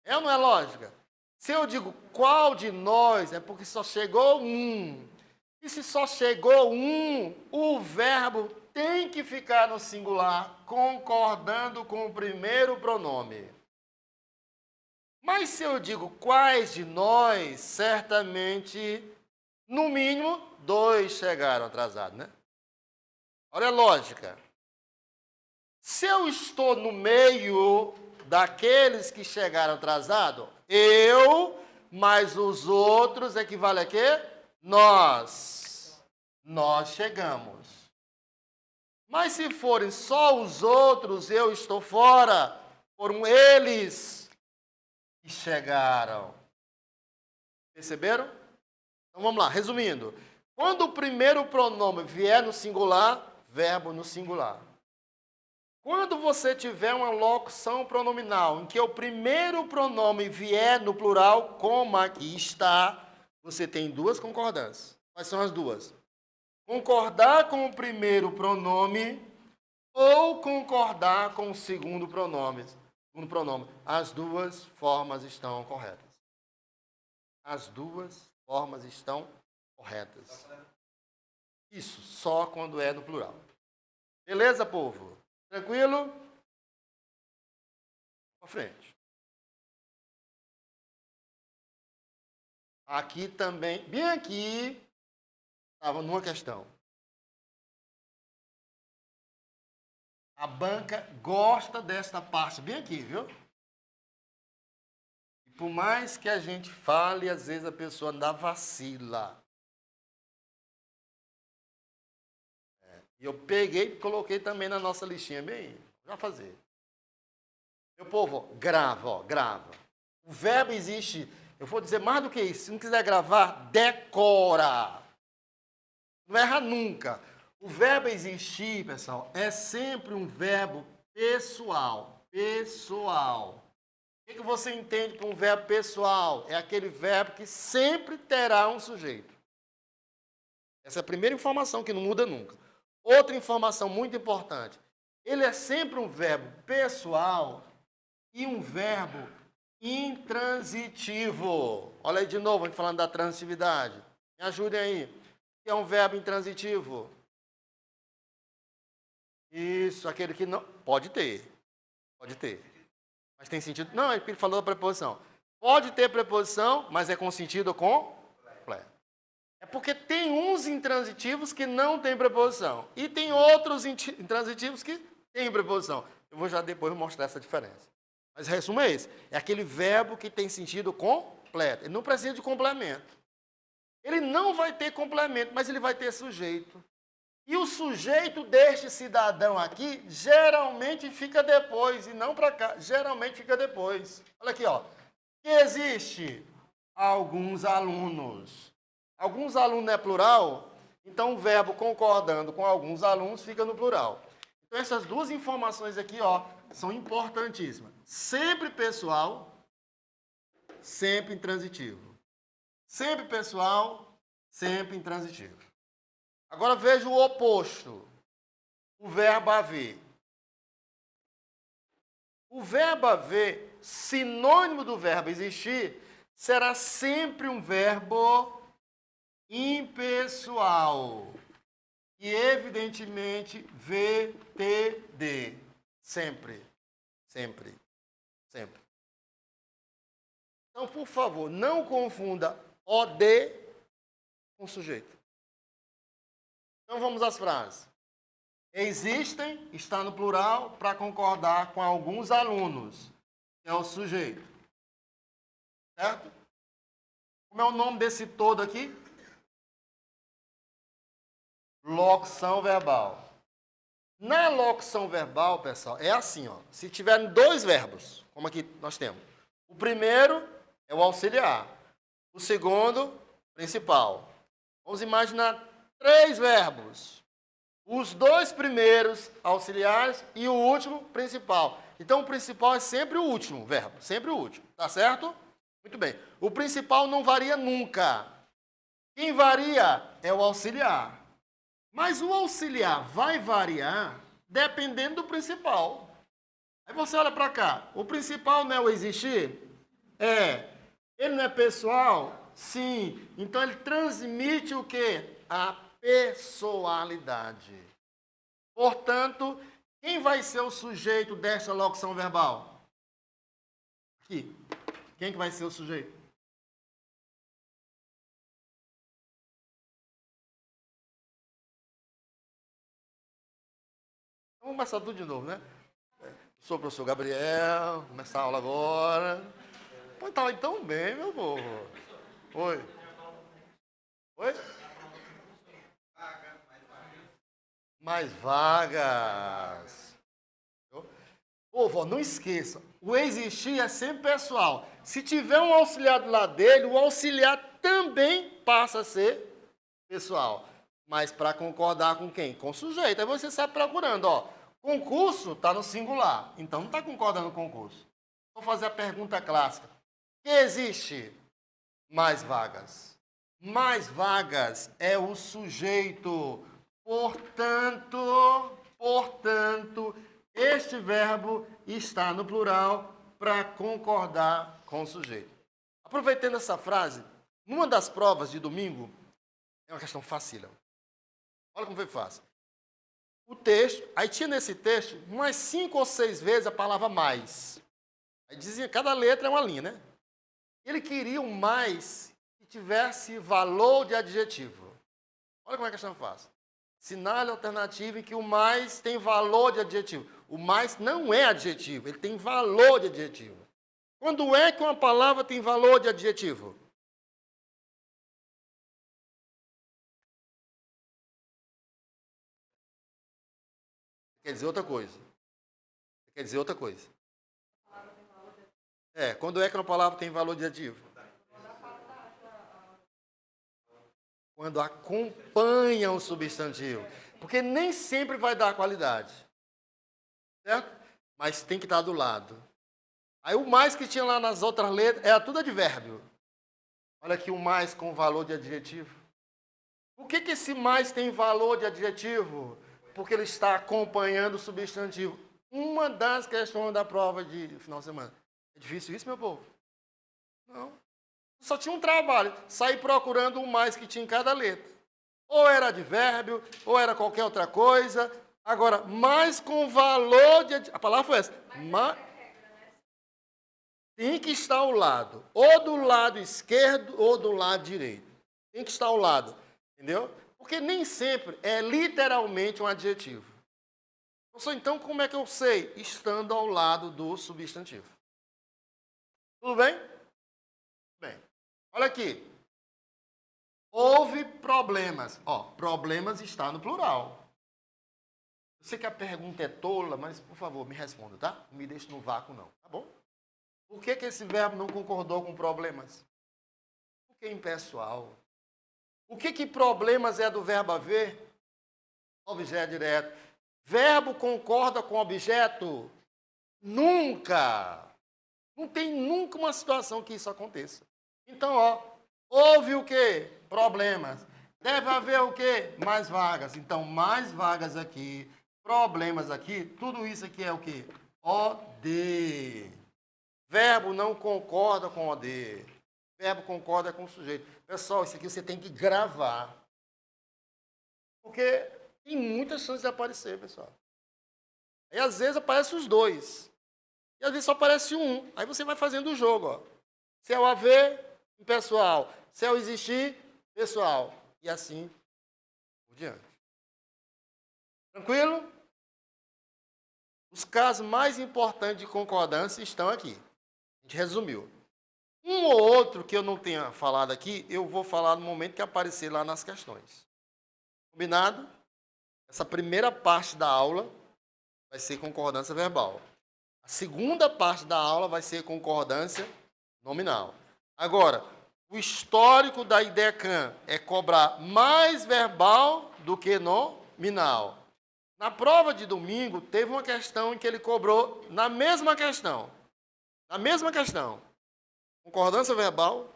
É ou não é lógica? Se eu digo qual de nós, é porque só chegou um. E se só chegou um, o verbo tem que ficar no singular, concordando com o primeiro pronome. Mas se eu digo quais de nós, certamente, no mínimo, 2 chegaram atrasados, né? Olha a lógica. Se eu estou no meio daqueles que chegaram atrasados, eu mais os outros equivale a quê? Nós. Nós chegamos. Mas se forem só os outros, eu estou fora. Foram eles que chegaram. Perceberam? Então vamos lá, resumindo. Quando o primeiro pronome vier no singular, verbo no singular. Quando você tiver uma locução pronominal em que o primeiro pronome vier no plural, como aqui está, você tem duas concordâncias. Quais são as duas? Concordar com o primeiro pronome ou concordar com o segundo pronome. As duas formas estão corretas. As duas formas estão corretas. Isso, só quando é no plural. Beleza, povo? Tranquilo? Para frente. Aqui também, bem aqui, estava numa questão. A banca gosta desta parte, bem aqui, viu? E por mais que a gente fale, às vezes a pessoa ainda vacila. E eu peguei e coloquei também na nossa listinha, bem, já fazer. Meu povo, ó, grava, ó, grava. O verbo existe, eu vou dizer mais do que isso, se não quiser gravar, decora. Não erra nunca. O verbo existir, pessoal, é sempre um verbo pessoal. Pessoal. O que você entende por um verbo pessoal? É aquele verbo que sempre terá um sujeito. Essa é a primeira informação que não muda nunca. Outra informação muito importante. Ele é sempre um verbo pessoal e um verbo intransitivo. Olha aí de novo, a gente falando da transitividade. Me ajudem aí. O que é um verbo intransitivo? Isso, aquele que não... Pode ter. Pode ter. Mas tem sentido... Não, ele falou da preposição. Pode ter preposição, mas é com sentido completo. É porque tem uns intransitivos que não têm preposição. E tem outros intransitivos que têm preposição. Eu vou já depois mostrar essa diferença. Mas o resumo é esse. É aquele verbo que tem sentido completo. Ele não precisa de complemento. Ele não vai ter complemento, mas ele vai ter sujeito. E o sujeito deste cidadão aqui, geralmente fica depois, e não para cá, geralmente fica depois. Olha aqui, ó. Que existe alguns alunos. Alguns alunos é plural, então o verbo concordando com alguns alunos fica no plural. Então essas duas informações aqui, ó, são importantíssimas. Sempre pessoal, sempre intransitivo. Sempre pessoal, sempre intransitivo. Agora veja o oposto. O verbo haver. O verbo haver, sinônimo do verbo existir, será sempre um verbo impessoal. E, evidentemente, VTD. Sempre. Sempre. Sempre. Então, por favor, não confunda OD com sujeito. Então, vamos às frases. Existem, está no plural, para concordar com alguns alunos. É o sujeito. Certo? Como é o nome desse todo aqui? Locução verbal. Na locução verbal, pessoal, é assim, ó. Se tiverem dois verbos, como aqui nós temos. O primeiro é o auxiliar. O segundo, principal. Vamos imaginar 3 verbos. Os 2 primeiros auxiliares e o último principal. Então, o principal é sempre o último verbo, sempre o último. Tá certo? Muito bem. O principal não varia nunca. Quem varia é o auxiliar. Mas o auxiliar vai variar dependendo do principal. Aí você olha para cá. O principal não é o existir? É. Ele não é pessoal? Sim. Então, ele transmite o quê? A pessoalidade. Portanto, quem vai ser o sujeito desta locução verbal? Aqui. Quem que vai ser o sujeito? Vamos começar tudo de novo, né? Sou o professor Gabriel, começar a aula agora. Pô, tá tão bem, meu povo. Oi. Oi? Mais vagas. Povo, não esqueça, o existir é sempre pessoal. Se tiver um auxiliar do lado dele, o auxiliar também passa a ser pessoal. Mas para concordar com quem? Com o sujeito. Aí você sai procurando, ó. Concurso está no singular, então não está concordando com o concurso. Vou fazer a pergunta clássica. Que existe mais vagas? Mais vagas é o sujeito. Portanto, Portanto, este verbo está no plural para concordar com o sujeito. Aproveitando essa frase, numa das provas de domingo, é uma questão fácil. Olha como foi fácil. O texto, aí tinha nesse texto umas 5 ou 6 vezes a palavra mais. Aí dizia, cada letra é uma linha, né? Ele queria um mais que tivesse valor de adjetivo. Olha como é que a questão fácil. Sinal alternativo em que o mais tem valor de adjetivo. O mais não é adjetivo, ele tem valor de adjetivo. Quando é que uma palavra tem valor de adjetivo? Quer dizer outra coisa. Quer dizer outra coisa. Quando é que uma palavra tem valor de adjetivo? Quando acompanha o substantivo. Porque nem sempre vai dar qualidade. Certo? Mas tem que estar do lado. Aí o mais que tinha lá nas outras letras era tudo advérbio. Olha aqui o mais com valor de adjetivo. Por que esse mais tem valor de adjetivo? Porque ele está acompanhando o substantivo. Uma das questões da prova de final de semana. É difícil isso, meu povo? Não. Só tinha um trabalho, sair procurando o mais que tinha em cada letra. Ou era advérbio, ou era qualquer outra coisa. Agora, mais com valor de... A palavra foi essa. Tem que estar ao lado. Ou do lado esquerdo, ou do lado direito. Tem que estar ao lado. Entendeu? Porque nem sempre é literalmente um adjetivo. Então, como é que eu sei? Estando ao lado do substantivo. Tudo bem? Bem. Olha aqui. Houve problemas. Problemas está no plural. Eu sei que a pergunta é tola, mas, por favor, me responda, tá? Não me deixe no vácuo, não. Tá bom? Por que esse verbo não concordou com problemas? Porque é impessoal. O que problemas é do verbo haver? Objeto direto. Verbo concorda com objeto? Nunca. Não tem nunca uma situação que isso aconteça. Então, houve o quê? Problemas. Deve haver o quê? Mais vagas. Então, mais vagas aqui, problemas aqui, tudo isso aqui é o quê? OD. Verbo não concorda com OD. Verbo concorda com o sujeito. Pessoal, isso aqui você tem que gravar. Porque tem muitas chances de aparecer, pessoal. Aí, às vezes, aparece os dois. E, às vezes, só aparece um. Aí, você vai fazendo o jogo, Se é o haver, impessoal. Se é o existir, pessoal. E assim por diante. Tranquilo? Os casos mais importantes de concordância estão aqui. A gente resumiu. Um ou outro que eu não tenha falado aqui, eu vou falar no momento que aparecer lá nas questões. Combinado? Essa primeira parte da aula vai ser concordância verbal. A segunda parte da aula vai ser concordância nominal. Agora, o histórico da IDECAM é cobrar mais verbal do que nominal. Na prova de domingo, teve uma questão em que ele cobrou na mesma questão. Na mesma questão. Concordância verbal,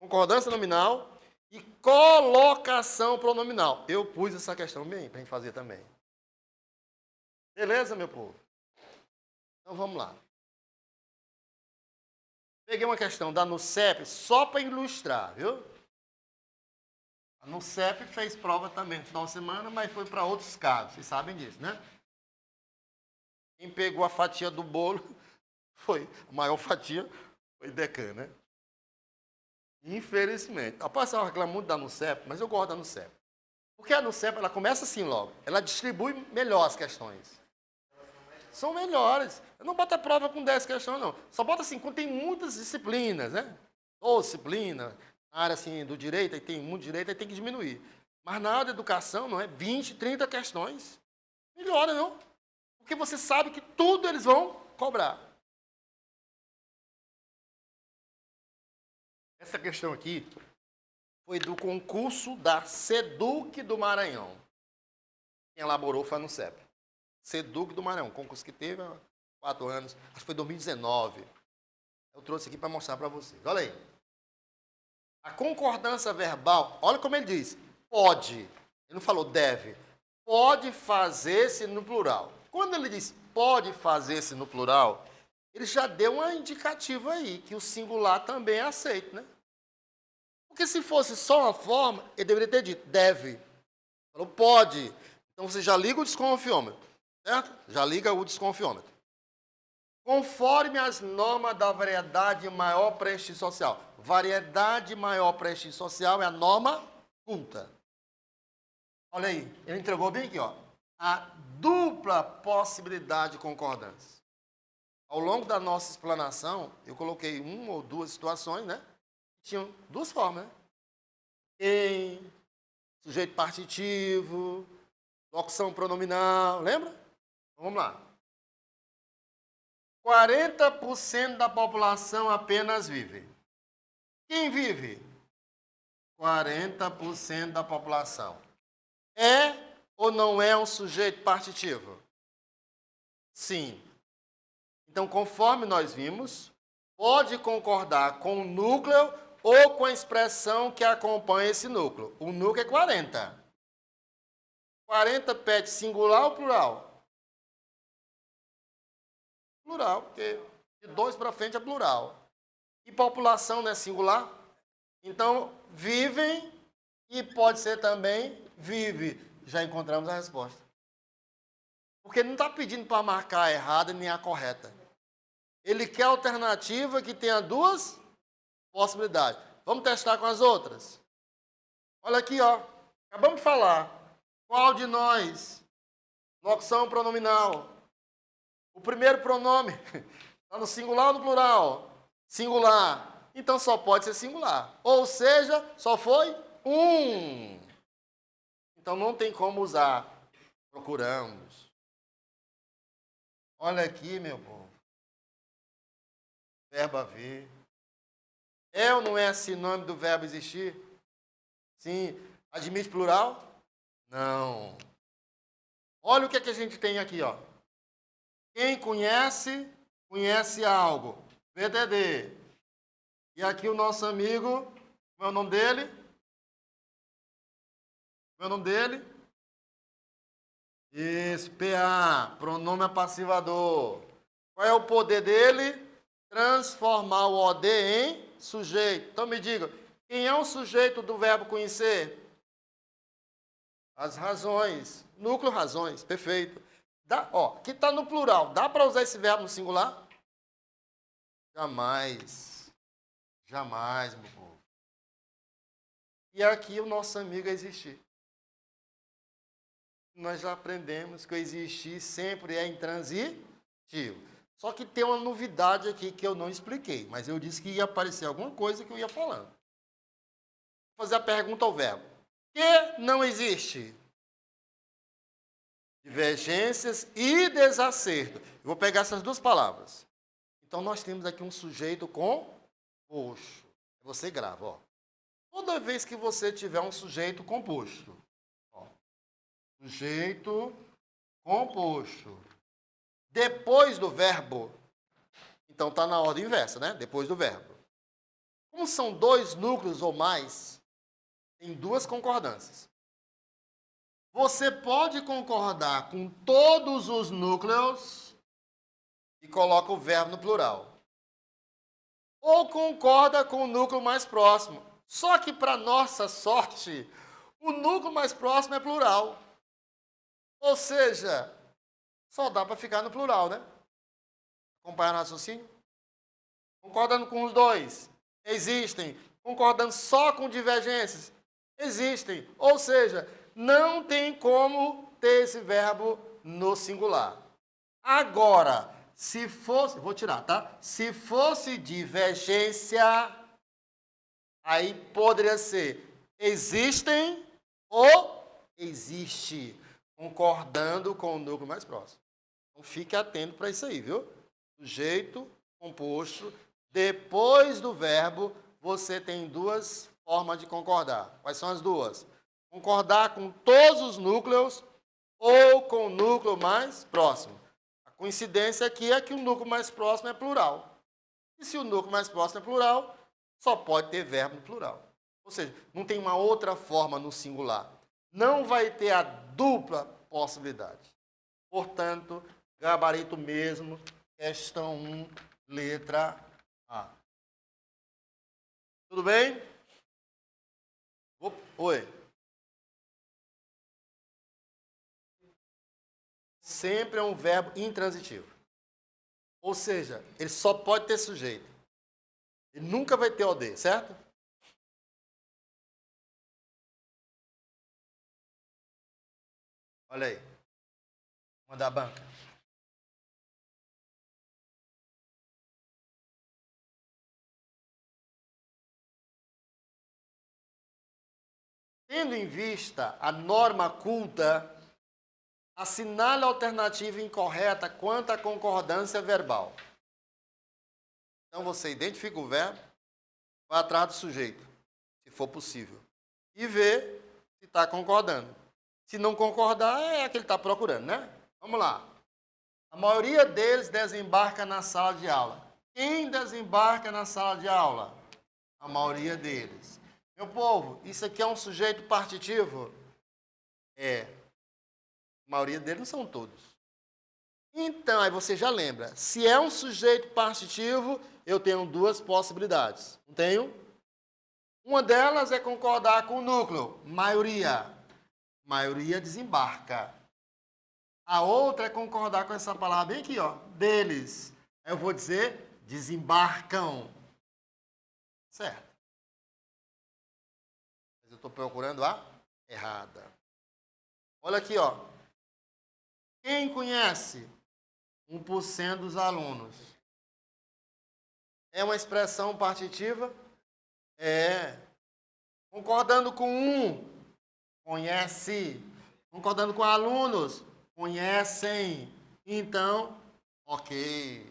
concordância nominal e colocação pronominal. Eu pus essa questão bem para a gente fazer também. Beleza, meu povo? Então vamos lá. Peguei uma questão da NUCEP só para ilustrar, viu? A NUCEP fez prova também no final de semana, mas foi para outros casos, vocês sabem disso, né? Quem pegou a fatia do bolo foi, a maior fatia foi Decan, né? Infelizmente. A pessoa reclama muito da NUCEP, mas eu gosto da NUCEP. Porque a NUCEP, ela começa assim logo. Ela distribui melhor as questões. São melhores. Eu não boto a prova com 10 questões, não. Só bota assim, quando tem muitas disciplinas, né? Ou disciplina, na área assim, do direito, aí tem muito direito, aí tem que diminuir. Mas na área da educação, não é? 20, 30 questões. Melhora, não? Porque você sabe que tudo eles vão cobrar. Essa questão aqui foi do concurso da SEDUC do Maranhão. Quem elaborou foi a NUCEP. SEDUC do Maranhão, concurso que teve há 4 anos, acho que foi 2019. Eu trouxe aqui para mostrar para vocês. Olha aí. A concordância verbal, olha como ele diz, pode. Ele não falou deve. pode fazer-se no plural. Quando ele diz pode fazer-se no plural, ele já deu uma indicativa aí, que o singular também é aceito, né? Porque se fosse só uma forma, ele deveria ter dito deve. Falou pode. Então você já liga o desconfiômetro, certo? Já liga o desconfiômetro. Conforme as normas da variedade maior prestígio social. Variedade maior prestígio social é a norma culta. Olha aí, ele entregou bem aqui, ó. A dupla possibilidade de concordância. Ao longo da nossa explanação, eu coloquei uma ou duas situações, né? Tinham duas formas, né? Em, sujeito partitivo, locução pronominal, lembra? Então, vamos lá. 40% da população apenas vive. Quem vive? 40% da população. É ou não é um sujeito partitivo? Sim. Então, conforme nós vimos, pode concordar com o núcleo ou com a expressão que acompanha esse núcleo. O núcleo é 40. 40 pede singular ou plural? Plural, porque de 2 para frente é plural. E população não é singular? Então, vivem e pode ser também vive. Já encontramos a resposta. Porque ele não está pedindo para marcar a errada nem a correta. Ele quer alternativa que tenha duas possibilidades. Vamos testar com as outras? Olha aqui, ó. Acabamos de falar. Qual de nós? Locução pronominal. O primeiro pronome está no singular ou no plural? Singular. Então só pode ser singular. Ou seja, só foi um. Então não tem como usar. Procuramos. Olha aqui, meu povo. Verbo haver. É ou não é sinônimo do verbo existir? Sim. Admite plural? Não. Olha o que, a gente tem aqui, ó. Quem conhece, conhece algo. VDD. E aqui o nosso amigo, qual é o nome dele? Qual é o nome dele? Isso, PA, pronome apassivador. Qual é o poder dele? Transformar o OD em sujeito. Então me diga, quem é o sujeito do verbo conhecer? As razões. Núcleo razões, perfeito. Aqui está no plural. Dá para usar esse verbo no singular? Jamais. Jamais, meu povo. E aqui o nosso amigo é existir. Nós já aprendemos que o existir sempre é intransitivo. Só que tem uma novidade aqui que eu não expliquei, mas eu disse que ia aparecer alguma coisa que eu ia falando. Vou fazer a pergunta ao verbo. Que não existe? Divergências e desacerto. Eu vou pegar essas duas palavras. Então, nós temos aqui um sujeito composto. Você grava, ó. Toda vez que você tiver um sujeito composto, ó, sujeito composto, depois do verbo, então está na ordem inversa, né? Depois do verbo. Como são dois núcleos ou mais, tem duas concordâncias. Você pode concordar com todos os núcleos e coloca o verbo no plural. Ou concorda com o núcleo mais próximo. Só que, para nossa sorte, o núcleo mais próximo é plural. Ou seja, só dá para ficar no plural, né? Acompanhar o raciocínio? Concordando com os dois? Existem. Concordando só com divergências? Existem. Ou seja, não tem como ter esse verbo no singular. Agora, se fosse, vou tirar, tá? Se fosse divergência, aí poderia ser existem ou existe, concordando com o núcleo mais próximo. Então fique atento para isso aí, viu? Sujeito, composto, depois do verbo, você tem duas formas de concordar. Quais são as duas? Concordar com todos os núcleos ou com o núcleo mais próximo. A coincidência aqui é que o núcleo mais próximo é plural. E se o núcleo mais próximo é plural, só pode ter verbo no plural. Ou seja, não tem uma outra forma no singular. Não vai ter a dupla possibilidades. Portanto, gabarito mesmo, questão 1, letra A. Tudo bem? Oi. Sempre é um verbo intransitivo. Ou seja, ele só pode ter sujeito. Ele nunca vai ter OD, certo? Olha aí. Uma da banca. Tendo em vista a norma culta, assinale a alternativa incorreta quanto à concordância verbal. Então você identifica o verbo, vai atrás do sujeito, se for possível, e vê se está concordando. Se não concordar, é a que ele está procurando, né? Vamos lá. A maioria deles desembarca na sala de aula. Quem desembarca na sala de aula? A maioria deles. Meu povo, isso aqui é um sujeito partitivo? É. A maioria deles não são todos. Então, aí você já lembra. Se é um sujeito partitivo, eu tenho duas possibilidades. Não tenho? Uma delas é concordar com o núcleo. Maioria. Maioria desembarca. A outra é concordar com essa palavra bem aqui, ó. Deles. Aí eu vou dizer desembarcam. Certo. Mas eu estou procurando a errada. Olha aqui, ó. Quem conhece 1% dos alunos? É uma expressão partitiva? É. Concordando com conhece. Concordando com alunos, conhecem. Então, ok.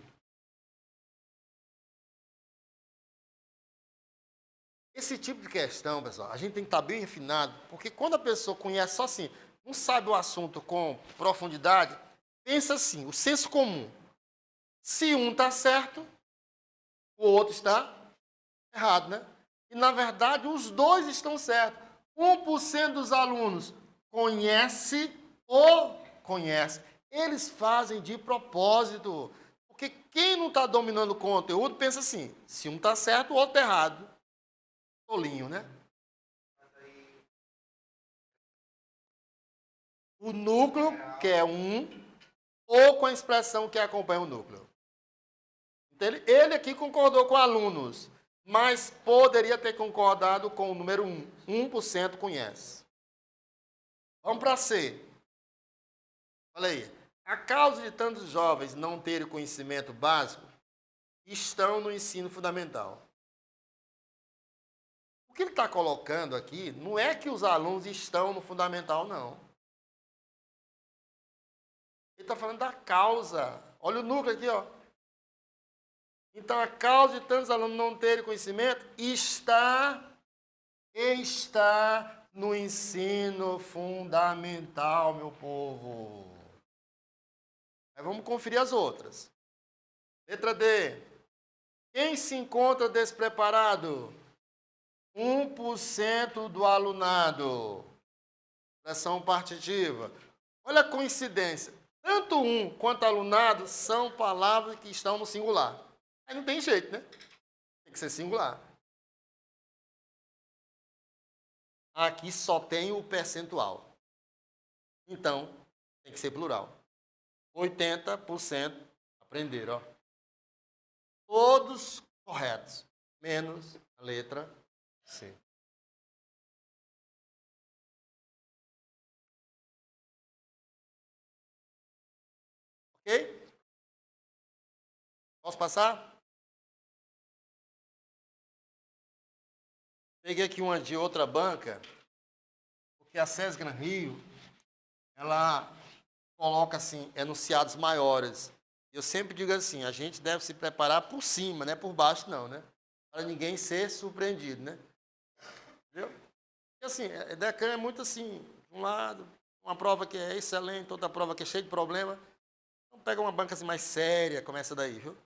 Esse tipo de questão, pessoal, a gente tem que estar bem refinado, porque quando a pessoa conhece só assim, não sabe o assunto com profundidade, pensa assim, o senso comum. Se um está certo, o outro está errado, né? E, na verdade, os dois estão certos. 1% dos alunos conhece ou conhece. Eles fazem de propósito. Porque quem não está dominando o conteúdo pensa assim, se um está certo, o outro está errado. Tolinho, né? O núcleo, que é ou com a expressão que acompanha o núcleo. Então, ele aqui concordou com alunos, mas poderia ter concordado com o número 1. 1% conhece. Vamos para C. Olha aí. A causa de tantos jovens não terem conhecimento básico estão no ensino fundamental. O que ele está colocando aqui não é que os alunos estão no fundamental, não. Ele está falando da causa. Olha o núcleo aqui, ó. Então, a causa de tantos alunos não terem conhecimento está no ensino fundamental, meu povo. Aí vamos conferir as outras. Letra D. Quem se encontra despreparado? 1% do alunado. Expressão partitiva. Olha a coincidência. Tanto quanto alunado são palavras que estão no singular. Aí não tem jeito, né? Tem que ser singular. Aqui só tem o percentual. Então, tem que ser plural. 80% aprenderam, ó. Todos corretos, menos a letra C. Ok? Posso passar? Peguei aqui uma de outra banca, porque a SESC Gran Rio, ela coloca assim, enunciados maiores. Eu sempre digo assim, a gente deve se preparar por cima, não é por baixo não, né? Para ninguém ser surpreendido, né? Entendeu? E assim, Decam é muito assim, de um lado, uma prova que é excelente, outra prova que é cheia de problema. Então pega uma banca assim mais séria, como essa daí, viu?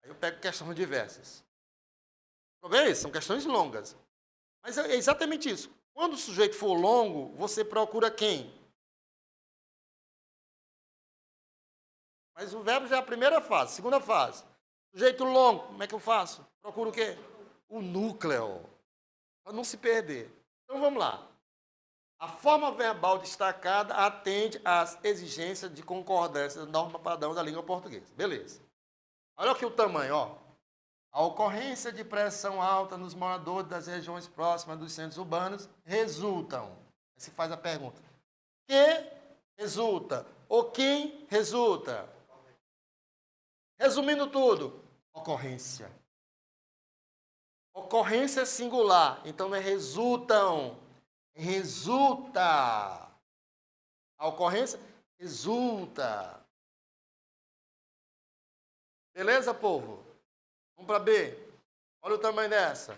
Aí eu pego questões diversas. O problema é isso, são questões longas. Mas é exatamente isso. Quando o sujeito for longo, você procura quem? Mas o verbo já é a primeira fase. Segunda fase. Sujeito longo, como é que eu faço? Procuro o quê? O núcleo. Para não se perder. Então vamos lá. A forma verbal destacada atende às exigências de concordância da norma padrão da língua portuguesa. Beleza. Olha aqui o tamanho, ó. A ocorrência de pressão alta nos moradores das regiões próximas dos centros urbanos resultam. Aí se faz a pergunta. Que resulta? Ou quem resulta? Resumindo tudo, ocorrência. Ocorrência singular, então não é resultam. Resulta. A ocorrência resulta. Beleza, povo? Vamos para B. Olha o tamanho dessa.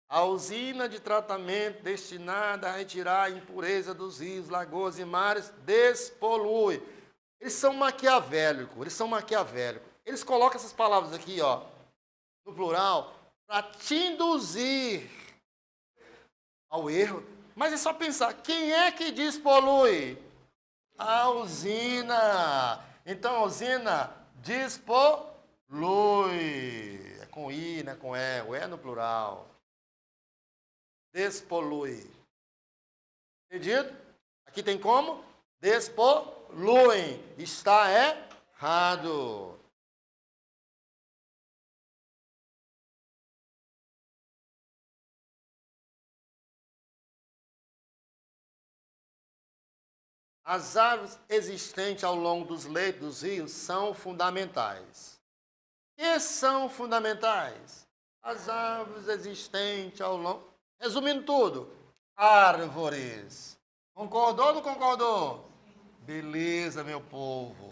A usina de tratamento destinada a retirar a impureza dos rios, lagoas e mares despolui. Eles são maquiavélicos, Eles colocam essas palavras aqui, ó, no plural, para te induzir ao erro. Mas é só pensar, quem é que despolui? A usina. Então, a usina despolui. É com I, não é com E. O E é no plural. Despolui. Entendido? Aqui tem como? Despoluem. Está errado. As árvores existentes ao longo dos leitos dos rios são fundamentais. Que são fundamentais? As árvores existentes ao longo... Resumindo tudo, árvores. Concordou ou não concordou? Beleza, meu povo.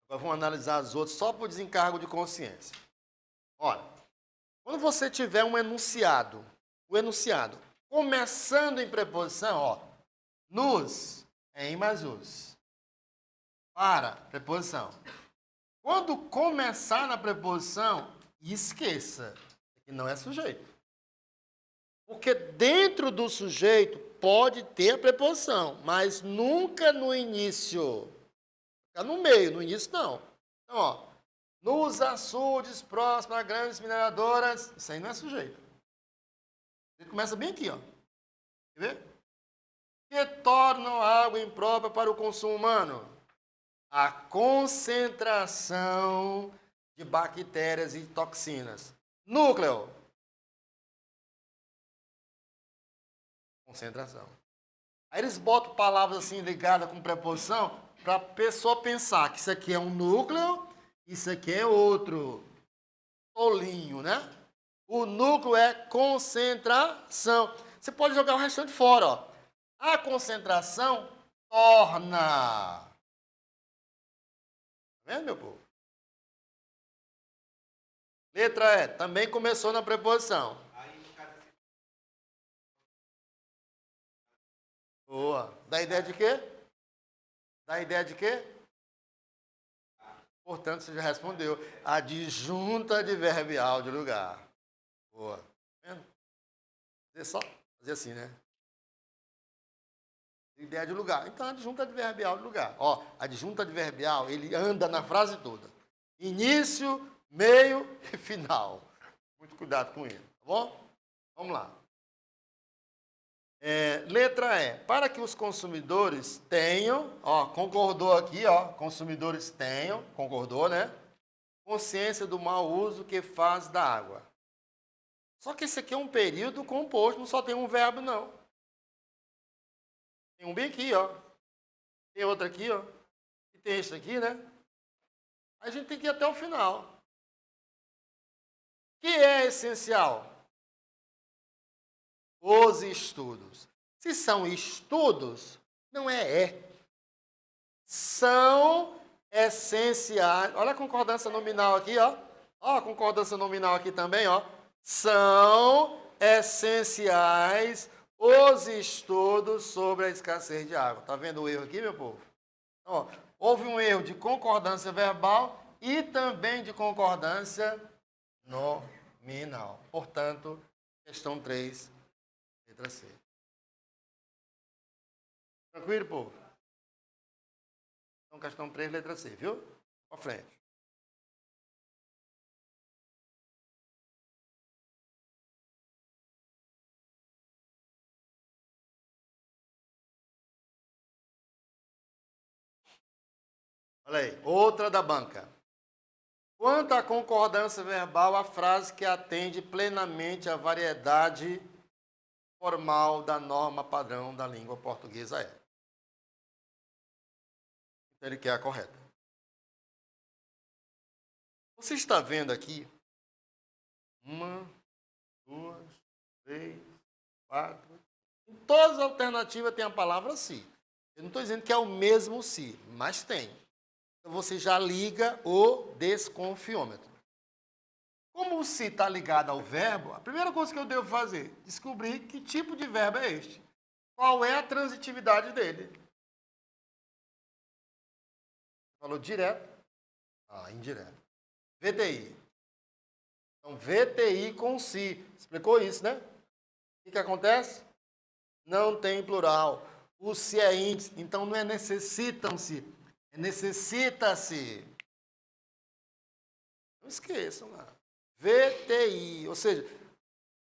Agora vamos analisar as outras só por desencargo de consciência. Olha, quando você tiver um enunciado, o enunciado começando em preposição, ó, nos, em mais os. Para, preposição. Quando começar na preposição, esqueça que não é sujeito. Porque dentro do sujeito pode ter a preposição, mas nunca no início. Fica no meio, no início não. Então, ó, nos açudes próximos a grandes mineradoras, isso aí não é sujeito. Ele começa bem aqui, ó. Quer ver? Que tornam a água imprópria para o consumo humano? A concentração de bactérias e toxinas. Núcleo. Concentração. Aí eles botam palavras assim ligadas com preposição para a pessoa pensar que isso aqui é um núcleo, isso aqui é outro. Tolinho, né? O núcleo é concentração. Você pode jogar o restante fora, ó. A concentração torna. Tá vendo, meu povo? Letra E, também começou na preposição. Boa. Dá ideia de quê? Dá ideia de quê? Portanto, você já respondeu. Adjunta adverbial de lugar. Boa. Tá vendo? Você só fazer assim, né? Ideia de lugar. Então, adjunta adverbial de lugar. Ó, adjunta adverbial, ele anda na frase toda. Início, meio e final. Muito cuidado com ele, tá bom? Vamos lá. Letra E. Para que os consumidores tenham, ó, concordou aqui, ó, consumidores tenham, concordou, né? Consciência do mau uso que faz da água. Só que esse aqui é um período composto, não só tem um verbo, não. Tem um bem aqui, ó. Tem outro aqui, ó. E tem esse aqui, né? A gente tem que ir até o final. O que é essencial? Os estudos. Se são estudos, não é. São essenciais. Olha a concordância nominal aqui, ó. Ó, a concordância nominal aqui também, ó. São essenciais os estudos sobre a escassez de água. Tá vendo o erro aqui, meu povo? Ó, houve um erro de concordância verbal e também de concordância nominal. Portanto, questão 3, letra C. Tranquilo, povo? Então, questão 3, letra C, viu? Para frente. Olha aí, outra da banca. Quanto à concordância verbal, a frase que atende plenamente à variedade formal da norma padrão da língua portuguesa é. Então, ele quer a correta. Você está vendo aqui? 1, 2, 3, 4. Em todas as alternativas tem a palavra se. Eu não estou dizendo que é o mesmo se, mas tem. Então, você já liga o desconfiômetro. Como o se está ligado ao verbo, a primeira coisa que eu devo fazer é descobrir que tipo de verbo é este. Qual é a transitividade dele. Falou direto? Indireto. VTI. Então, VTI com si. Explicou isso, né? O que acontece? Não tem plural. O se é índice. Então, não é necessitam-se. É necessita-se. Não esqueçam lá. VTI. Ou seja,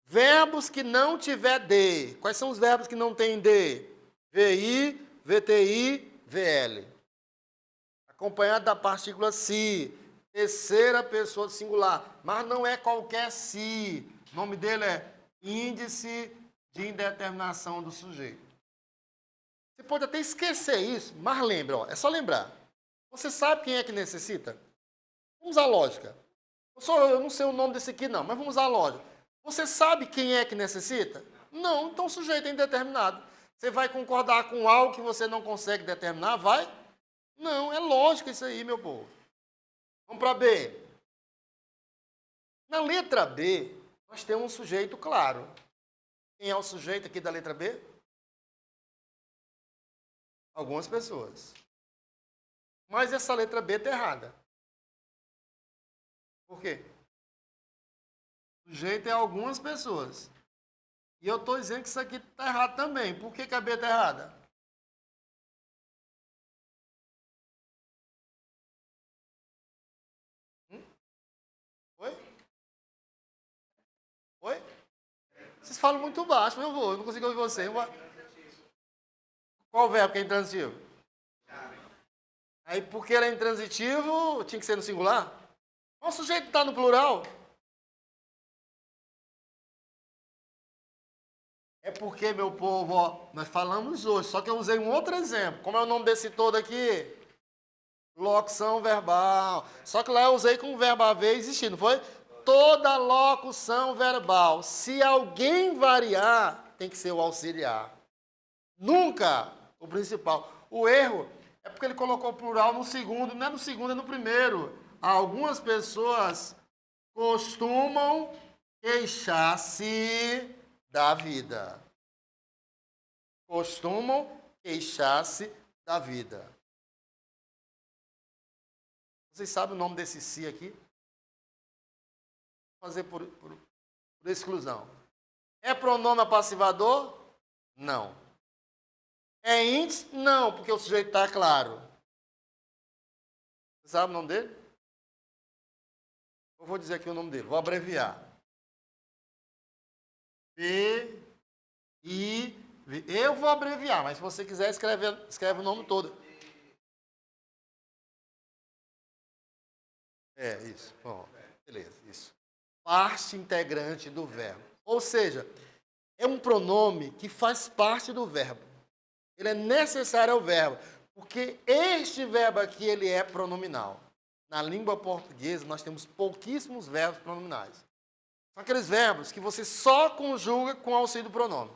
verbos que não tiver D. Quais são os verbos que não tem D? VI, VTI, VL. Acompanhado da partícula se. Terceira pessoa do singular. Mas não é qualquer se. O nome dele é índice de indeterminação do sujeito. Você pode até esquecer isso, mas lembra, ó, é só lembrar. Você sabe quem é que necessita? Vamos à lógica. Eu não sei o nome desse aqui não, mas vamos à lógica. Você sabe quem é que necessita? Não, então o sujeito é indeterminado. Você vai concordar com algo que você não consegue determinar? Vai? Não, é lógico isso aí, meu povo. Vamos para B. Na letra B, nós temos um sujeito claro. Quem é o sujeito aqui da letra B? Algumas pessoas. Mas essa letra B está errada. Por quê? O sujeito é algumas pessoas. E eu estou dizendo que isso aqui está errado também. Por que a B está errada? Oi? Oi? Vocês falam muito baixo, mas eu não consigo ouvir você. Qual o verbo que é intransitivo? Aí, porque ele é intransitivo, tinha que ser no singular? O sujeito está no plural? É porque, meu povo, ó, nós falamos hoje, só que eu usei um outro exemplo. Como é o nome desse todo aqui? Locução verbal. Só que lá eu usei com o verbo haver existir, não foi? Toda locução verbal, se alguém variar, tem que ser o auxiliar. Nunca o principal. O erro é porque ele colocou o plural no segundo, não é no segundo, é no primeiro. Algumas pessoas costumam queixar-se da vida. Costumam queixar-se da vida. Vocês sabem o nome desse si aqui? Vou fazer por exclusão. É pronome apassivador? Não. É índice? Não, porque o sujeito está claro. Você sabe o nome dele? Eu vou dizer aqui o nome dele, vou abreviar. Eu vou abreviar, mas se você quiser, escreve o nome todo. Isso. Bom, beleza, isso. Parte integrante do verbo. Ou seja, é um pronome que faz parte do verbo. Ele é necessário ao verbo, porque este verbo aqui, ele é pronominal. Na língua portuguesa, nós temos pouquíssimos verbos pronominais. São aqueles verbos que você só conjuga com auxílio do pronome.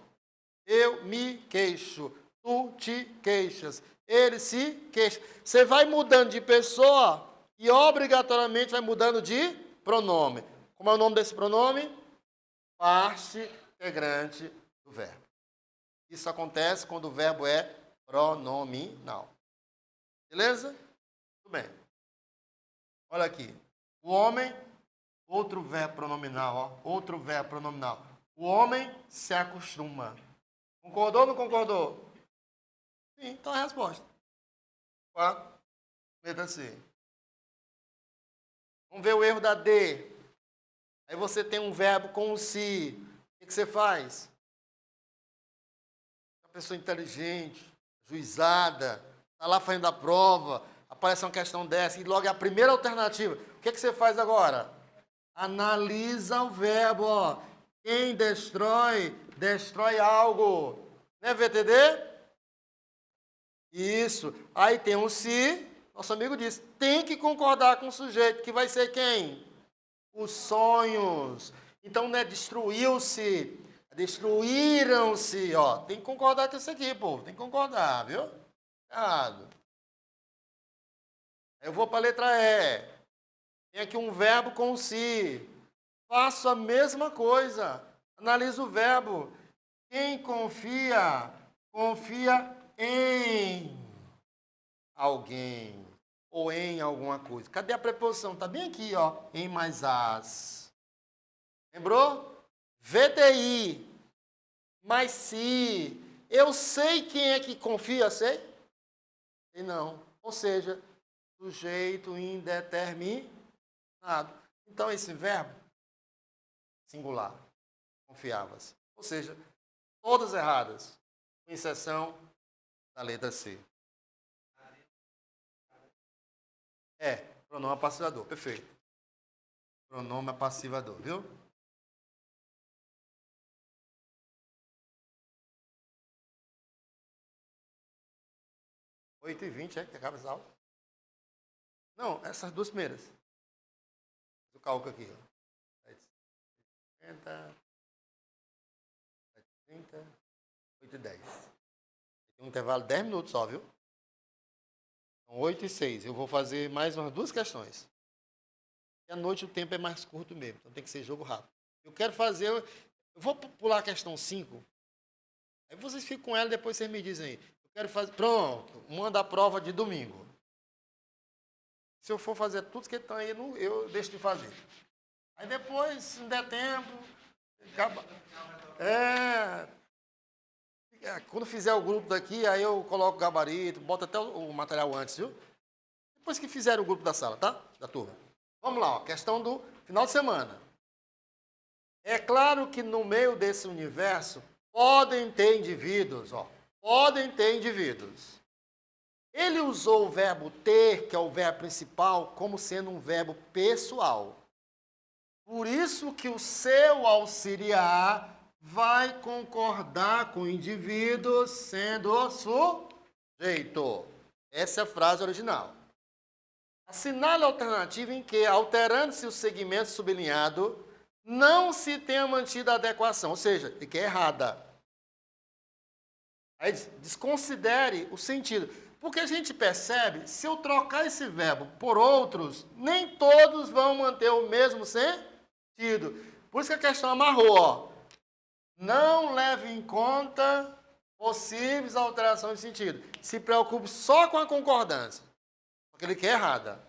Eu me queixo, tu te queixas, ele se queixa. Você vai mudando de pessoa e obrigatoriamente vai mudando de pronome. Como é o nome desse pronome? Parte integrante do verbo. Isso acontece quando o verbo é pronominal. Beleza? Tudo bem. Olha aqui. O homem, outro verbo pronominal, ó, outro verbo pronominal. O homem se acostuma. Concordou ou não concordou? Sim, então é a resposta. 4. Letra C. Vamos ver o erro da D. Aí você tem um verbo com um se. O que você faz? Uma pessoa inteligente, juizada, está lá fazendo a prova, aparece uma questão dessa, e logo é a primeira alternativa. O que você faz agora? Analisa o verbo, ó. Quem destrói, destrói algo. Né, VTD? Isso. Aí tem um se, nosso amigo disse, tem que concordar com o sujeito, que vai ser quem? Os sonhos. Então, não é destruiu-se, destruíram-se, ó. Tem que concordar com isso aqui, povo. Tem que concordar, viu? Errado. Eu vou para a letra E. Tem aqui um verbo com se. Faço a mesma coisa. Analisa o verbo. Quem confia, confia em alguém ou em alguma coisa. Cadê a preposição? Está bem aqui, ó. Em mais as. Lembrou? VTI. Mas se. Eu sei quem é que confia, sei? E não. Ou seja, sujeito indeterminado. Então, esse verbo, singular, confiava-se. Ou seja, todas erradas, com exceção da letra C. É, pronome passivador, perfeito. Pronome passivador, viu? Oito e 20, que acaba essa aula? Não, essas duas primeiras. O cálculo aqui, ó. 750, 730, 8 e 10. Tem um intervalo de 10 minutos só, viu? São 8 e 6. Eu vou fazer mais umas duas questões. E à noite o tempo é mais curto mesmo, então tem que ser jogo rápido. Eu quero fazer... Eu vou pular a questão 5. Aí vocês ficam com ela e depois vocês me dizem aí. Eu quero fazer... Pronto, manda a prova de domingo. Se eu for fazer tudo que estão aí, eu deixo de fazer. Aí depois, se não der tempo... Acaba... Quando fizer o grupo daqui, aí eu coloco o gabarito, boto até o material antes, viu? Depois que fizer o grupo da sala, tá? Da turma. Vamos lá, ó, questão do final de semana. É claro que no meio desse universo podem ter indivíduos, ó. Podem ter indivíduos. Ele usou o verbo ter, que é o verbo principal, como sendo um verbo pessoal. Por isso que o seu auxiliar vai concordar com o indivíduo sendo o sujeito. Essa é a frase original. Assinale a alternativa em que, alterando-se o segmento sublinhado, não se tenha mantido a adequação, ou seja, de que é errada. Aí desconsidere o sentido. Porque a gente percebe, se eu trocar esse verbo por outros, nem todos vão manter o mesmo sentido. Por isso que a questão amarrou, ó. Não leve em conta possíveis alterações de sentido. Se preocupe só com a concordância, porque ele quer errada.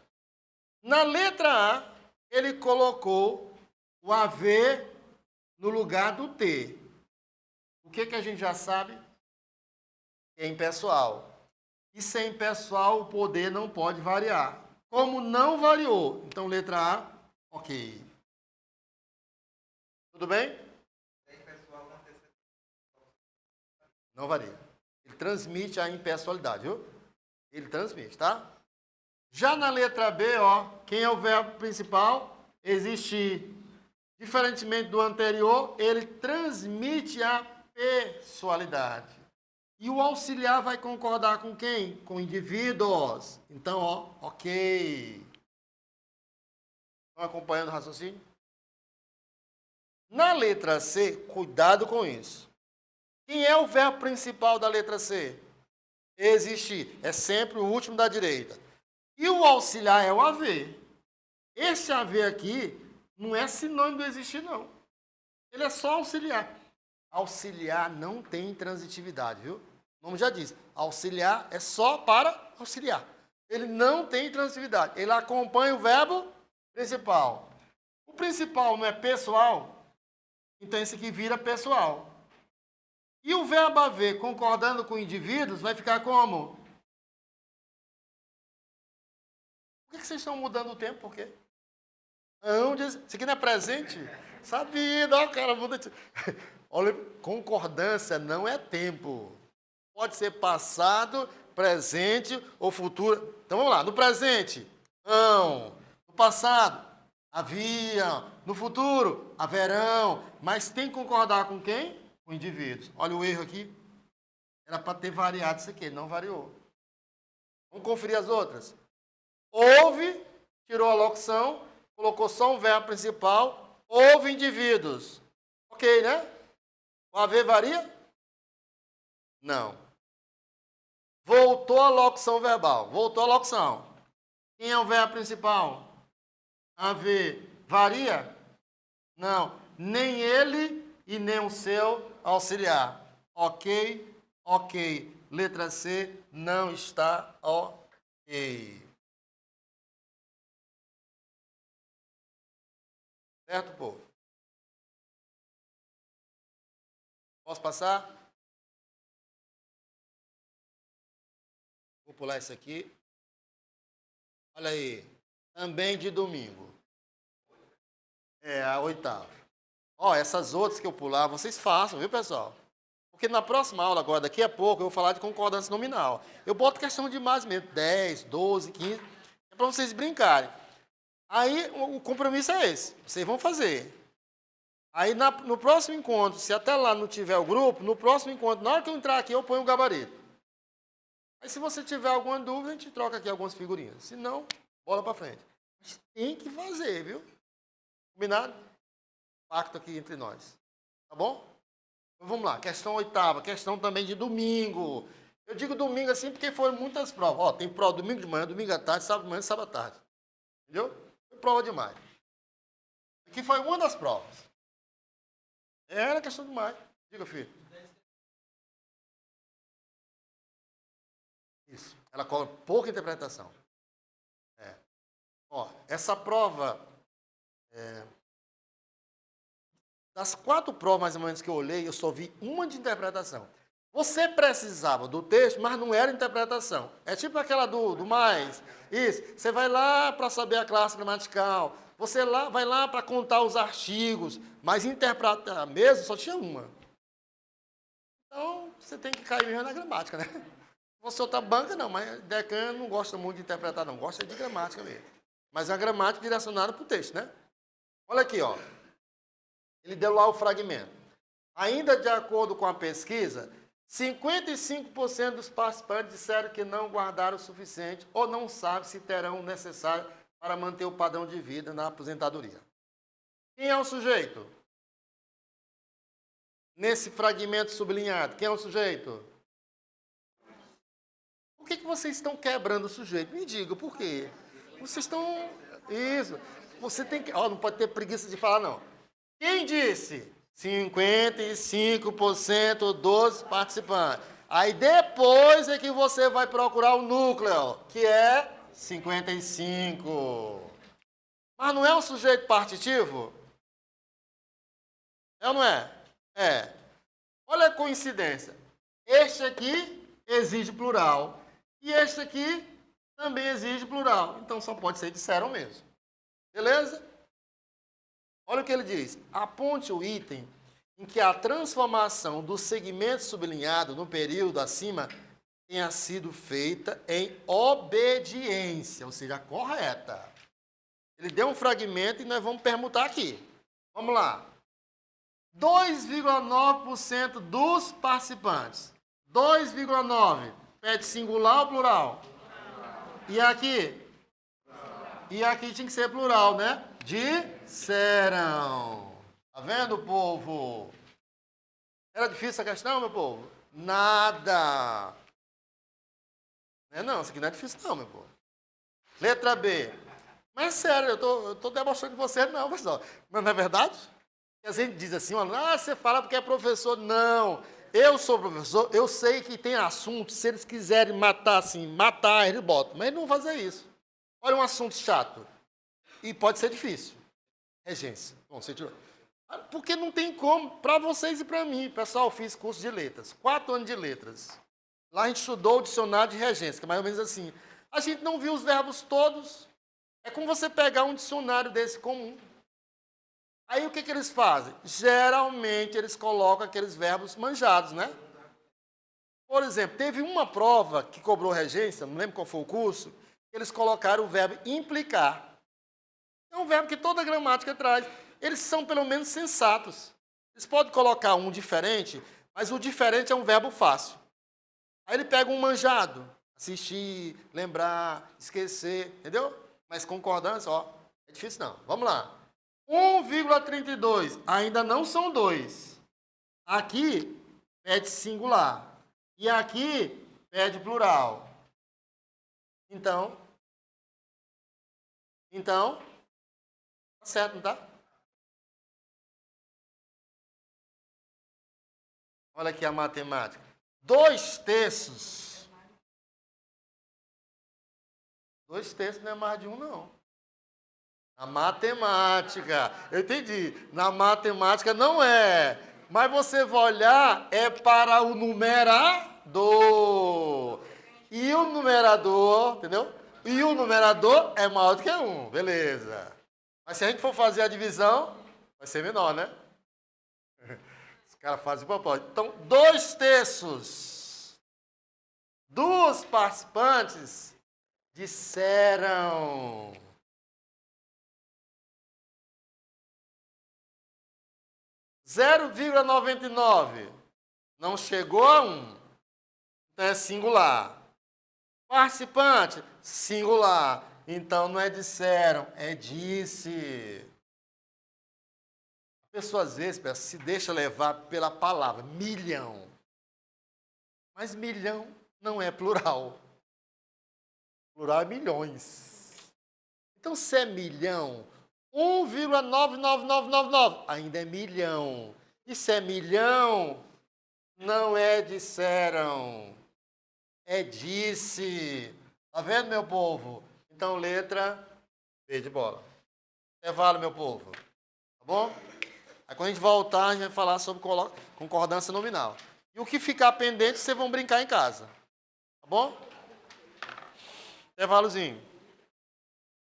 Na letra A, ele colocou o haver no lugar do ter. O que a gente já sabe? É impessoal. E sem impessoal, o poder não pode variar. Como não variou, então letra A, ok. Tudo bem? Não varia. Ele transmite a impessoalidade, viu? Ele transmite, tá? Já na letra B, ó, quem é o verbo principal? Existir. Diferentemente do anterior, ele transmite a pessoalidade. E o auxiliar vai concordar com quem? Com indivíduos. Então, ó, ok. Estão acompanhando o raciocínio? Na letra C, cuidado com isso. Quem é o verbo principal da letra C? Existir. É sempre o último da direita. E o auxiliar é o haver. Esse haver aqui não é sinônimo do existir, não. Ele é só auxiliar. Auxiliar não tem transitividade, viu? O nome já diz. Auxiliar é só para auxiliar. Ele não tem transitividade. Ele acompanha o verbo principal. O principal não é pessoal, então esse aqui vira pessoal. E o verbo haver, concordando com indivíduos, vai ficar como? Por que vocês estão mudando o tempo? Por quê? Onde? Isso aqui não é presente? Sabia, não, cara, muda. Olha, concordância não é tempo. Pode ser passado, presente ou futuro. Então vamos lá, no presente, não. No passado, havia. No futuro, haverão. Mas tem que concordar com quem? Com indivíduos. Olha o erro aqui. Era para ter variado isso aqui, não variou. Vamos conferir as outras. Houve, tirou a locução, colocou só um verbo principal, houve indivíduos. Ok, né? O haver varia? Não. Voltou a locução verbal. Voltou a locução. Quem é o verbo principal? Haver. Varia? Não. Nem ele e nem o seu auxiliar. Ok, ok. Letra C, não está ok. Certo, povo? Posso passar? Vou pular isso aqui. Olha aí. Também de domingo. É a oitava. Ó, essas outras que eu pular, vocês façam, viu, pessoal? Porque na próxima aula, agora, daqui a pouco, eu vou falar de concordância nominal. Eu boto questão de mais mesmo, 10, 12, 15, é para vocês brincarem. Aí, o compromisso é esse, vocês vão fazer. Aí, no próximo encontro, se até lá não tiver o grupo, no próximo encontro, na hora que eu entrar aqui, eu ponho o gabarito. Aí, se você tiver alguma dúvida, a gente troca aqui algumas figurinhas. Se não, bola para frente. Mas tem que fazer, viu? Combinado? Pacto aqui entre nós. Tá bom? Então, vamos lá. Questão oitava. Questão também de domingo. Eu digo domingo assim porque foram muitas provas. Ó, tem prova domingo de manhã, domingo à tarde, sábado de manhã, sábado à tarde. Entendeu? Foi prova demais. Aqui foi uma das provas. Era questão demais. Diga, filho. Isso. Ela coloca pouca interpretação. É. Ó, essa prova... Das 4 provas, mais ou menos, que eu olhei, eu só vi uma de interpretação. Você precisava do texto, mas não era interpretação. É tipo aquela do mais. Isso. Você vai lá para saber a classe gramatical. Você vai lá para contar os artigos. Mas interpretar mesmo só tinha uma. Então, você tem que cair mesmo na gramática, né? Você outra banca, não. Mas Decan não gosta muito de interpretar, não. Gosta de gramática mesmo. Mas é a gramática direcionada para o texto, né? Olha aqui, ó. Ele deu lá o fragmento. Ainda de acordo com a pesquisa, 55% dos participantes disseram que não guardaram o suficiente ou não sabem se terão o necessário para manter o padrão de vida na aposentadoria. Quem é o sujeito? Nesse fragmento sublinhado, quem é o sujeito? Por que vocês estão quebrando o sujeito? Me diga, por quê? Vocês estão... Isso. Você tem que... Ó, não pode ter preguiça de falar, não. Quem disse? 55% dos participantes. Aí depois é que você vai procurar o núcleo, que é 55. Mas não é um sujeito partitivo? É ou não é? É. Olha a coincidência. Este aqui exige plural. E este aqui também exige plural. Então só pode ser disseram mesmo. Beleza? Olha o que ele diz. Aponte o item em que a transformação do segmento sublinhado no período acima tenha sido feita em obediência, ou seja, correta. Ele deu um fragmento e nós vamos permutar aqui. Vamos lá. 2,9% dos participantes. 2,9%. Pede singular ou plural? E aqui? E aqui tinha que ser plural, né? Disseram. Tá vendo, povo? Era difícil a questão, meu povo? Nada. Não, isso aqui não é difícil não, meu povo. Letra B. Mas sério, eu tô demonstrando de você, não, pessoal. Mas não é verdade? A gente diz assim, você fala porque é professor. Não, eu sou professor, eu sei que tem assuntos, se eles quiserem matar assim, matar, eles botam. Mas eles não vão fazer isso. Olha um assunto chato. E pode ser difícil. Regência. Bom, você tirou. Porque não tem como, para vocês e para mim. Pessoal, eu fiz curso de letras. 4 anos de letras. Lá a gente estudou o dicionário de regência, que é mais ou menos assim. A gente não viu os verbos todos. É como você pegar um dicionário desse comum. Aí o que eles fazem? Geralmente eles colocam aqueles verbos manjados, né? Por exemplo, teve uma prova que cobrou regência, não lembro qual foi o curso, que eles colocaram o verbo implicar. É um verbo que toda gramática traz. Eles são pelo menos sensatos. Eles podem colocar um diferente, mas o diferente é um verbo fácil. Aí ele pega um manjado, assistir, lembrar, esquecer, entendeu? Mas concordância, ó, é difícil não. Vamos lá. 1,32 ainda não são 2. Aqui pede singular. E aqui pede plural. Então, tá certo, não tá? Olha aqui a matemática. 2/3. 2/3 não é mais de um, não. Na matemática. Eu entendi. Na matemática não é. Mas você vai olhar, é para o numerador. E o numerador, entendeu? E o numerador é maior do que 1. Beleza. Mas se a gente for fazer a divisão, vai ser menor, né? Os caras fazem de propósito. Então, 2/3 dos participantes disseram. 0,99 não chegou a 1. Então é singular. Participante, singular. Então não é disseram, é disse. A pessoa às vezes se deixa levar pela palavra milhão. Mas milhão não é plural. Plural é milhões. Então se é milhão, 1,99999 ainda é milhão. E se é milhão, não é disseram, é disse. Tá vendo, meu povo? Então, letra B de bola. Intervalo, meu povo. Tá bom? Aí quando a gente voltar, a gente vai falar sobre concordância nominal. E o que ficar pendente, vocês vão brincar em casa. Tá bom? Intervalozinho.